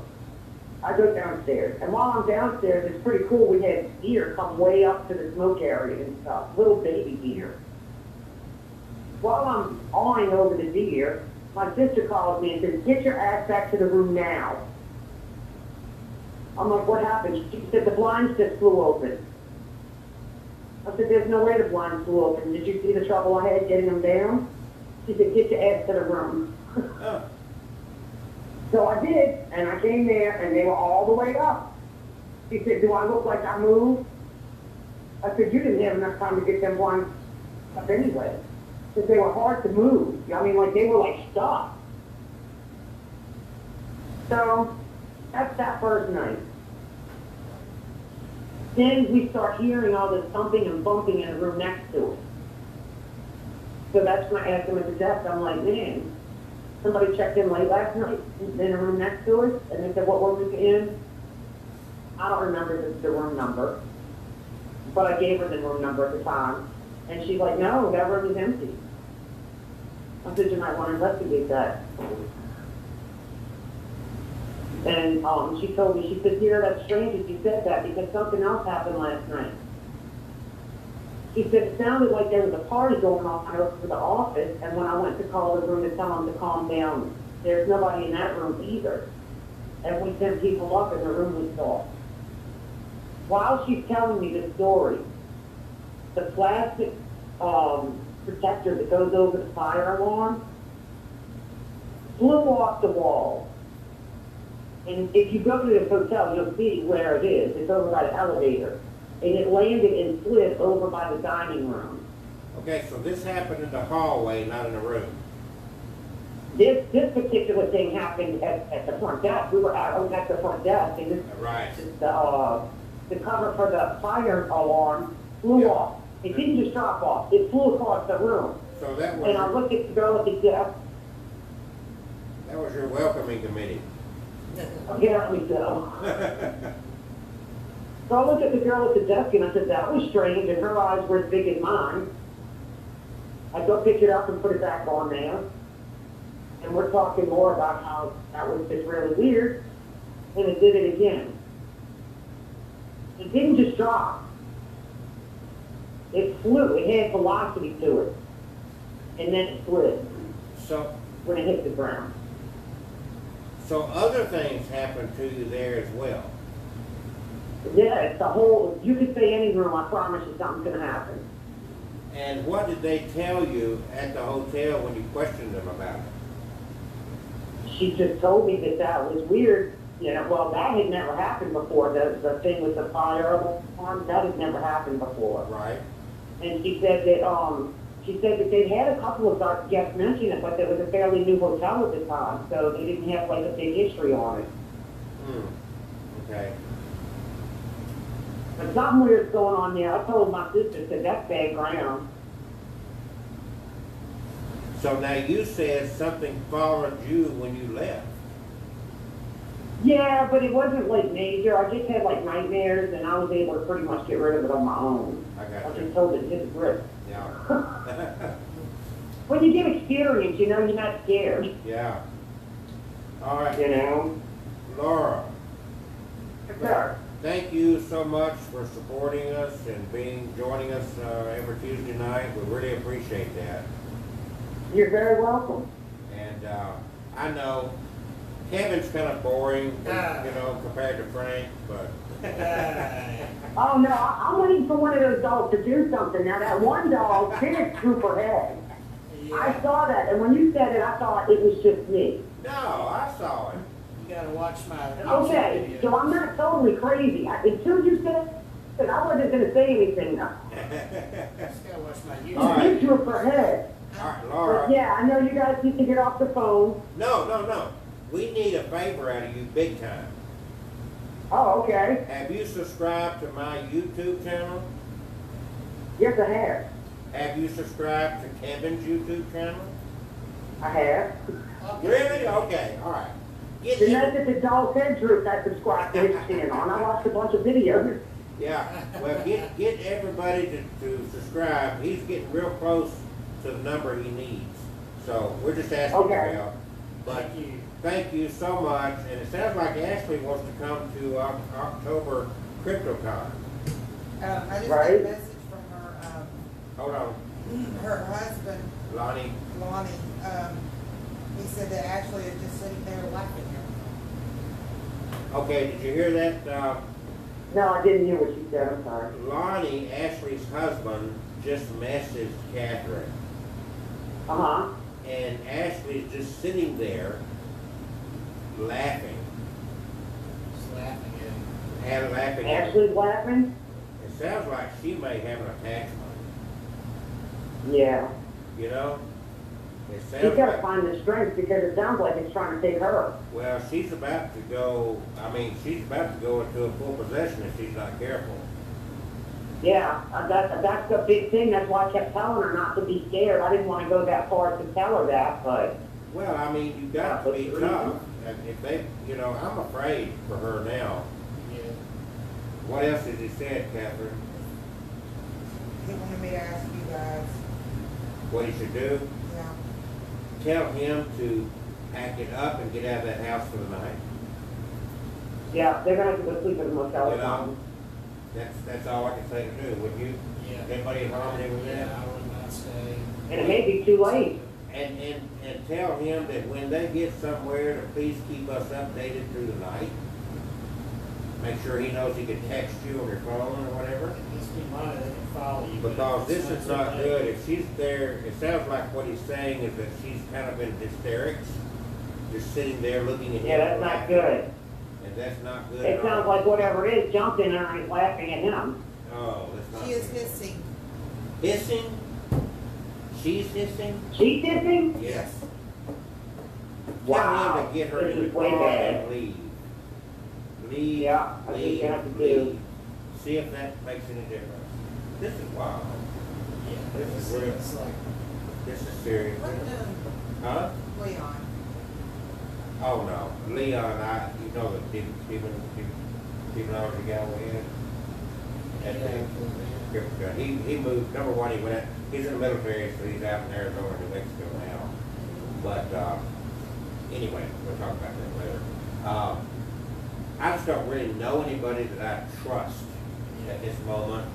I go downstairs, and while I'm downstairs, it's pretty cool. We had deer come way up to the smoke area and stuff, little baby deer. While I'm awing over the deer, my sister calls me and says, "Get your ass back to the room now." I'm like, "What happened?" She said, "The blinds just flew open." I said, "There's no way the blinds flew open. Did you see the trouble I had getting them down?" She said, "Get your ass to the room." Oh, So I did, and I came there, and they were all the way up. She said, "Do I look like I moved?" I said, "You didn't have enough time to get them blinds up anyway." Because they were hard to move. I mean, like, they were like stuck. So, that's that first night. Then we start hearing all this thumping and bumping in the room next to us. So that's when I asked them at the desk, I'm like, "Man, somebody checked in late last night in the room next to us?" And they said, "What room is it in?" I don't remember the room number, but I gave her the room number at the time. And she's like, "No, that room is empty." I said, "You might want to investigate that." And she told me, she said, "You know, that's strange that you said that because something else happened last night." She said, "It sounded like there was a party going on over to the office, and when I went to call the room to tell them to calm down, there's nobody in that room either. And we sent people up and the room was dark." While she's telling me this story, the plastic protector that goes over the fire alarm flew off the wall. And if you go to this hotel, you'll see where it is. It's over by the elevator. And it landed and slid over by the dining room. Okay, so this happened in the hallway, not in the room. This particular thing happened at the front desk. We were at the front desk, and this, Right. the cover for the fire alarm flew Yeah. off. It didn't just drop off. It flew across the room. So that And I was, looked at the girl at the desk. that was your welcoming committee. Apparently so. So I looked at the girl at the desk and I said, that was strange, and her eyes were as big as mine. I go pick it up and put it back on there. And we're talking more about how that was just really weird. And it did it again. It didn't just drop. It flew. It had velocity to it. And then it slid So, when it hit the ground. so other things happened to you there as well. Yeah, it's the whole, you could say any room, I promise you something's gonna happen. And what did they tell you at the hotel when you questioned them about it? She just told me that that was weird. You know, well, that had never happened before. The thing with the fire alarm, that had never happened before. Right? And she said that they'd had a couple of guests mention it, but it was a fairly new hotel at the time, so they didn't have like a big history on it. Okay. But something weird's going on there. I told my sister, said that's bad ground. So now you said something followed you when you left. Yeah, but it wasn't like major. I just had like nightmares, and I was able to pretty much get rid of it on my own. I got I you. just told it to the grip. Yeah. When you get experience, you know you're not scared. Yeah. All right. You know? Laura, Sure. thank you so much for supporting us and joining us every Tuesday night. We really appreciate that. You're very welcome. And I know Kevin's kind of boring, you know, compared to Frank, but Oh no, I'm waiting for one of those dogs to do something. Now that one dog did droop her head. I saw that, and when you said it, I thought it was just me. no, I saw it. You gotta watch my Okay, YouTube so videos. I'm not totally crazy. Until you said it, I wasn't going to say anything. Just gotta watch my YouTube. All right. She drooped her head. All right, But Laura. yeah, I know you guys need to get off the phone. No. We need a favor out of you big time. Oh, okay. Have you subscribed to my YouTube channel? Yes, I have. Have you subscribed to Kevin's YouTube channel? I have. Really? Okay, all right. Get The him- night that the dog's head drooped, I subscribed to his channel, and I watched a bunch of videos. Yeah, well, get everybody to subscribe. He's getting real close to the number he needs. So we're just asking Okay. for help. But Thank you. thank you so much. And it sounds like Ashley wants to come to October CryptoCon. I just got Right. a message from Hold on, her husband, Lonnie. Lonnie. He said that Ashley is just sitting there laughing at him. Okay, did you hear that? No, I didn't hear what she said. I'm sorry. Lonnie, Ashley's husband, just messaged Catherine. Uh-huh. And Ashley's just sitting there laughing. Just laughing at And laughing at Ashley's laughing? It sounds like she may have an attachment, Yeah. you know? It She's sounds got to like, find the strength because it sounds like it's trying to take her. well, she's about to go into a full possession if she's not careful. Yeah, that's the big thing. That's why I kept telling her not to be scared. I didn't want to go that far to tell her that, but Well, I mean, you got to be tough. And if they, you know, I'm afraid for her now. yeah. What else has he said, Catherine? He wanted me to ask you guys. What he should do? Yeah. Tell him to pack it up and get out of that house for the night. yeah, they're going to have to go sleep at the motel You or know, something. that's all I can say to do. Would you? Yeah. Everybody in harmony with Yeah, that? I would not stay. And it may be too late. And tell him that when they get somewhere, to please keep us updated through the night. Make sure he knows he can text you on your phone or whatever. Just be minded, they can follow you. but Because this it's is not too late. good. If she's there, it sounds like what he's saying is that she's kind of in hysterics. just sitting there looking at him. Yeah, that's not good. And that's not good It at sounds all. like whatever it is jumped in there and is laughing at him. Oh, that's not She is good. hissing. Hissing? She's hissing? She's hissing? Yes. Wow. Tell him to get her This in the is way car bad. and leave. Leave, Yeah, I think leave, you have to leave. do. See if that makes any difference. This is wild. Yeah, This is real. it's like, This is serious. What, Huh? Leon? Oh, no. Leon, you know the people already got with. yeah, He moved, number one, he's in the military, so he's out in Arizona, New Mexico now. But, anyway, we'll talk about that later. I just don't really know anybody that I trust at this moment,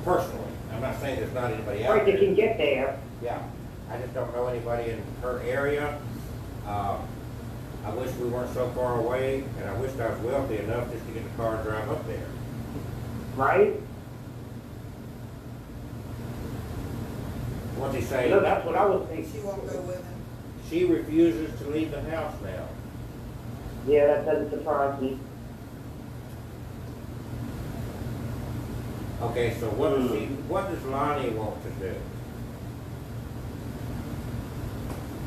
personally. I'm not saying there's not anybody out Right, they there. can get there. Yeah, I just don't know anybody in her area. I wish we weren't so far away, and I wish I was wealthy enough just to get the car and drive up there. Right? What's he say? No, that's what I was She thinking. won't go with him. She refuses to leave the house now. Yeah, that doesn't surprise me. Okay, so what does Lonnie want to do?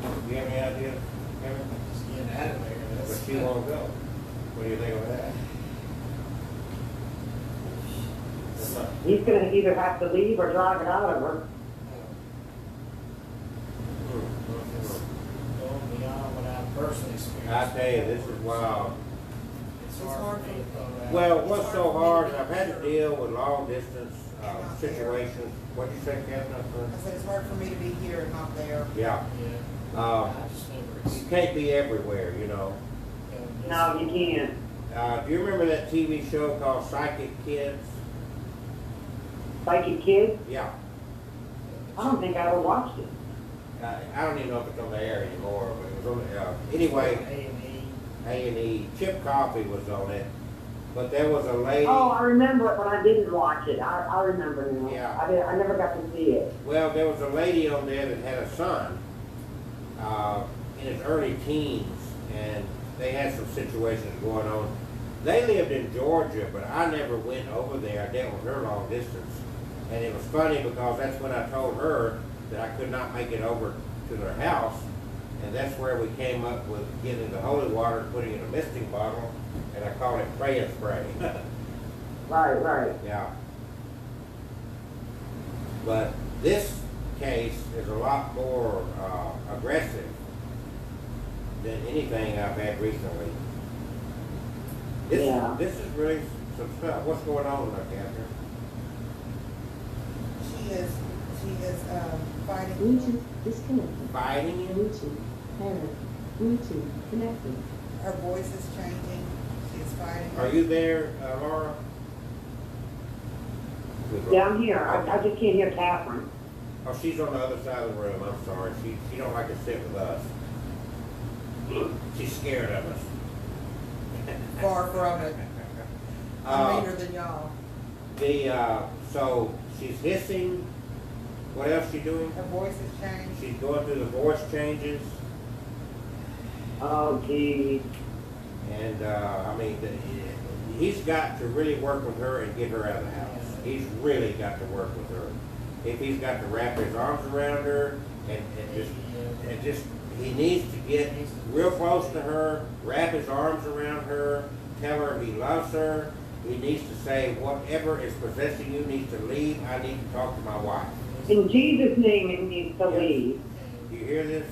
Do you have any idea, Kevin? just getting out of there. But That's- she won't go. What do you think of that? That's not- He's gonna either have to leave or drive it out of her. Going beyond what I've personally experienced. I tell you, this is wild. It's It's hard hard for me to throw that. Well, what's so hard, is I've had to deal with long distance situations. What'd you say, Kevin? I said, it's hard for me to be here and not there. Yeah, Yeah. Um, I just never you experienced. can't be everywhere, you know. No, you can't. Do you remember that TV show called Psychic Kids? Psychic Kid? Yeah. I don't think I ever watched it. I don't even know if it's on the air anymore, but it was on the, anyway, A&E. A&E, Chip Coffey was on it, but there was a lady, Oh, I remember it, but I didn't watch it. I remember now. Yeah. I never got to see it. well, there was a lady on there that had a son, in his early teens, and they had some situations going on. They lived in Georgia, but I never went over there. I dealt with her long distance. And it was funny because that's when I told her that I could not make it over to their house. And that's where we came up with getting the holy water and putting it in a misting bottle. And I called it praying spray. Right. Yeah. But this case is a lot more aggressive than anything I've had recently. Yeah. This is really some stuff. What's going on, Catherine? She is fighting. Bluetooth disconnected. Fighting you? Bluetooth paired. Bluetooth connected. Her voice is changing. She is fighting. Are you there, Laura? Yeah, I'm here. I just can't hear Catherine. Oh, she's on the other side of the room. I'm sorry. She don't like to sit with us. She's scared of us. Far from it. I'm Uh, meaner than y'all. So she's hissing. What else she doing? Her voice has changed. She's going through the voice changes. Oh, geez. And, he's got to really work with her and get her out of the house. He's really got to work with her. If he's got to wrap his arms around her and just, he needs to get real close to her, wrap his arms around her, tell her he loves her. He needs to say, whatever is possessing you needs to leave. I need to talk to my wife. In Jesus' name, it needs to Yes. leave. Do you hear this?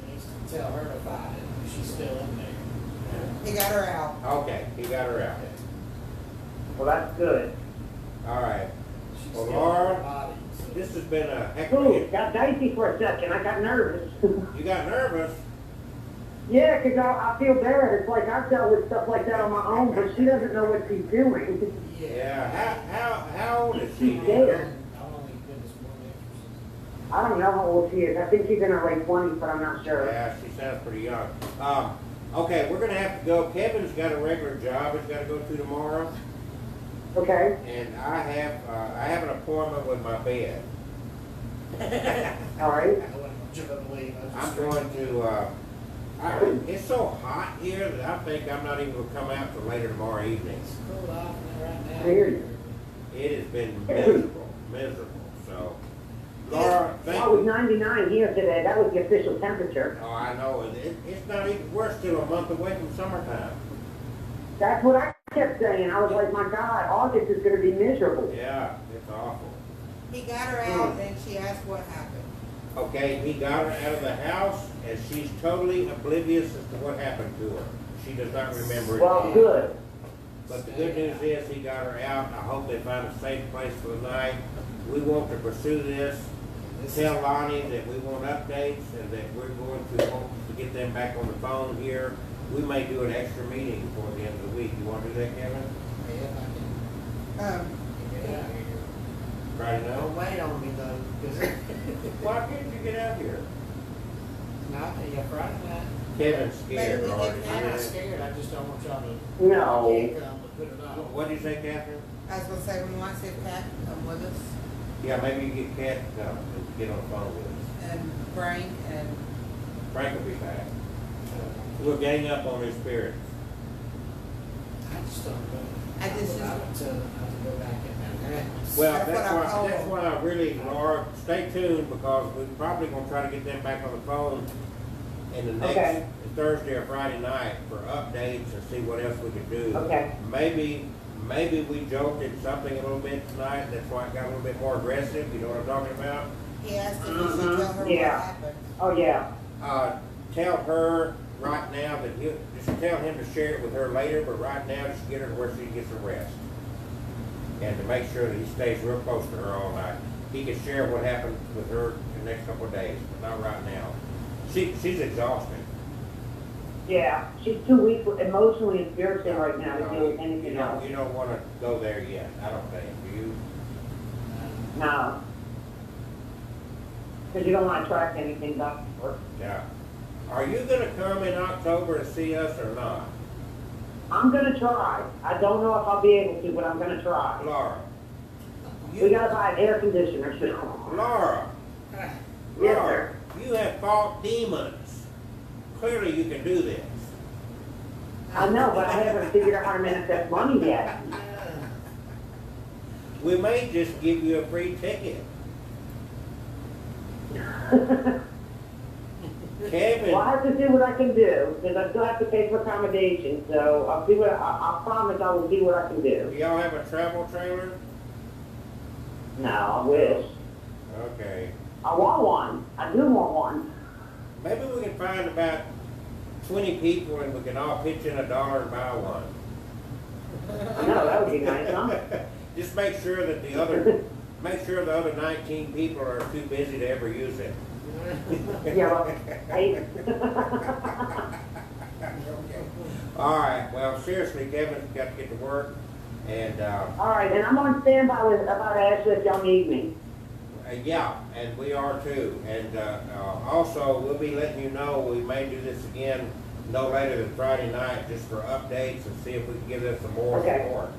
He needs to tell her to fight it. She's still in there. He got her out. Okay, he got her out. Well, that's good. All right. She's Well, still in Laura, her body. So. This has been a heck of a Ooh, hit. got dicey for a second. I got nervous. You got nervous. Yeah, 'cause I feel bad. It's like I've dealt with stuff like that on my own, but she doesn't know what she's doing. Yeah. How old is she? She's dead. How long have you been this one exorcist? I don't know how old she is. I think she's in her late 20s, but I'm not sure. Yeah, she sounds pretty young. Okay, we're gonna have to go. Kevin's got a regular job he's gotta go to tomorrow, Okay? and I have an appointment with my bed. All right. I wouldn't jump up and leave. I'm going to It's so hot here that I think I'm not even gonna come out till later tomorrow evening. It's cooled off right now. I hear you. It has been miserable, so. Laura, Well, it was thank you. 99 here today. That was the official temperature. Oh, I know, it's not even, we're still a month away from summertime. That's what I kept saying. I was like, my God, August is going to be miserable. Yeah, it's awful. He got her out, and she asked what happened. Okay, he got her out of the house, and she's totally oblivious as to what happened to her. She does not remember it. Well, good. But the good news is he got her out. I hope they find a safe place for the night. We want to pursue this. Tell Lonnie that we want updates and that we're going to hope to get them back on the phone here. We may do an extra meeting before the end of the week. You want to do that, Kevin? Yeah, I can get out here. Friday Don't night? wait on me though, because Why can't you get out here? not, yeah, Friday night. Kevin's scared, Maybe we Lord. can- I'm not scared, I just don't want y'all to. No. Can't come and put it off. What'd you say, Catherine? I was gonna say, we might see if Pat can come with us, Yeah, maybe you get Kat to come and get on the phone with us. and Frank, and Frank will be back. We'll gang up on his spirits. I just don't know. I just- I would tell them not to go back in there. Well, That's that's what I why, told that's him. why I really, Laura, stay tuned because we're probably gonna try to get them back on the phone in the next Okay. Thursday or Friday night for updates and see what else we can do. Okay. Maybe we jolted something a little bit tonight, that's why it got a little bit more aggressive, you know what I'm talking about? he asked if we should tell her what Yeah. happened. Oh, yeah. Tell her right now that just tell him to share it with her later, but right now just get her to where she gets her rest. And to make sure that he stays real close to her all night. He can share what happened with her in the next couple of days, but not right now. She's exhausted. Yeah. She's too weak emotionally and spiritually right now to No, do anything else. You don't wanna go there yet, I don't think, do you? No. Because you don't want to attract anything back to her. Yeah. Are you gonna come in October to see us or not? I'm going to try. I don't know if I'll be able to, but I'm going to try. Laura? We got to buy an air conditioner soon. Laura, Yes, Laura, sir. you have fought demons. Clearly you can do this. I know, but I haven't figured out how to manifest money yet. We may just give you a free ticket. Kevin, Well, I have to do what I can do, because I still have to pay for accommodation, so I'll see what, I promise I will do what I can do do. y'all have a travel trailer? No, I wish. Okay. I want one. I do want one. Maybe we can find about 20 people and we can all pitch in $1 and buy one. I know, that would be nice, huh? Just make sure that the other 19 people are too busy to ever use it. Yeah, well, hey. All right, well, seriously, Kevin's got to get to work, and, All right, and I'm on standby with, about Ashley if y'all need me. yeah, and we are too. And, also, we'll be letting you know, we may do this again no later than Friday night, just for updates and see if we can give them some more Okay. support.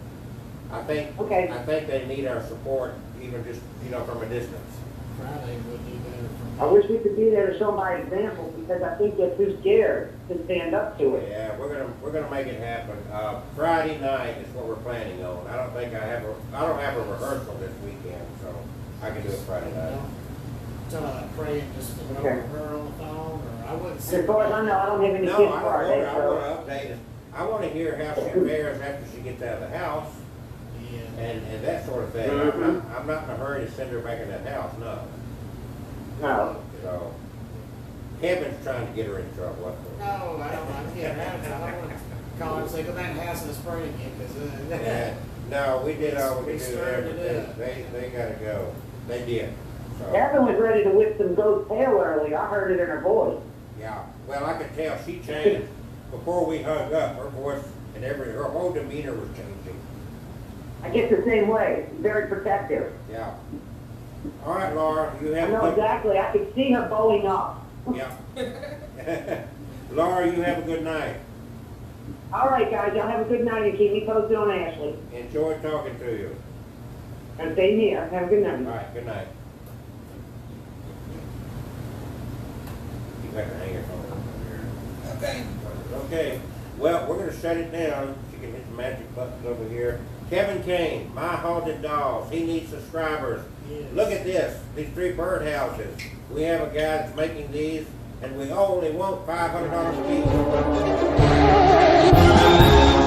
I think they need our support, even just, from a distance. Friday would do better for me. I wish we could be there to show by example, because I think they're too scared to stand up to it. Yeah, we're gonna make it happen. Friday night is what we're planning on. I don't have a rehearsal this weekend, so I can do it Friday night. Tell her that praying just to over Okay. her on the phone, or I wouldn't. As far as I know, I don't have any No, kids I Friday, want so. to update it. I want to hear how she fares after she gets out of the house Yeah. and that sort of thing. Mhm. I'm not in a hurry to send her back in that house, no. No. So, Kevin's trying to get her in trouble. That's what- No, I don't want to get around it. I don't want to call her and say, go back in the house and spray again, because, Yeah, no, we did all we We could do stirred there. it up. They gotta go. They did. So, Evan was ready to whip some goat's tail early. I heard it in her voice. yeah. Well, I could tell she changed before we hung up. Her voice and her whole demeanor was changing. I get the same way. Very protective. Yeah. All right, Laura, you I have a know good. exactly. I could see her bowing up. Yeah. Laura, you have a good night. All right, guys. Y'all have a good night and keep me posted on Ashley. Enjoy talking to you. And same here. Have a good night. All right, good night. You got to hang your phone over here. thing. Okay, well, we're gonna shut it down. You can hit the magic buttons over here. Kevin Kane, My Haunted Dolls, he needs subscribers. Yes. Look at this, these 3 birdhouses. We have a guy that's making these, and we only want $500 a piece.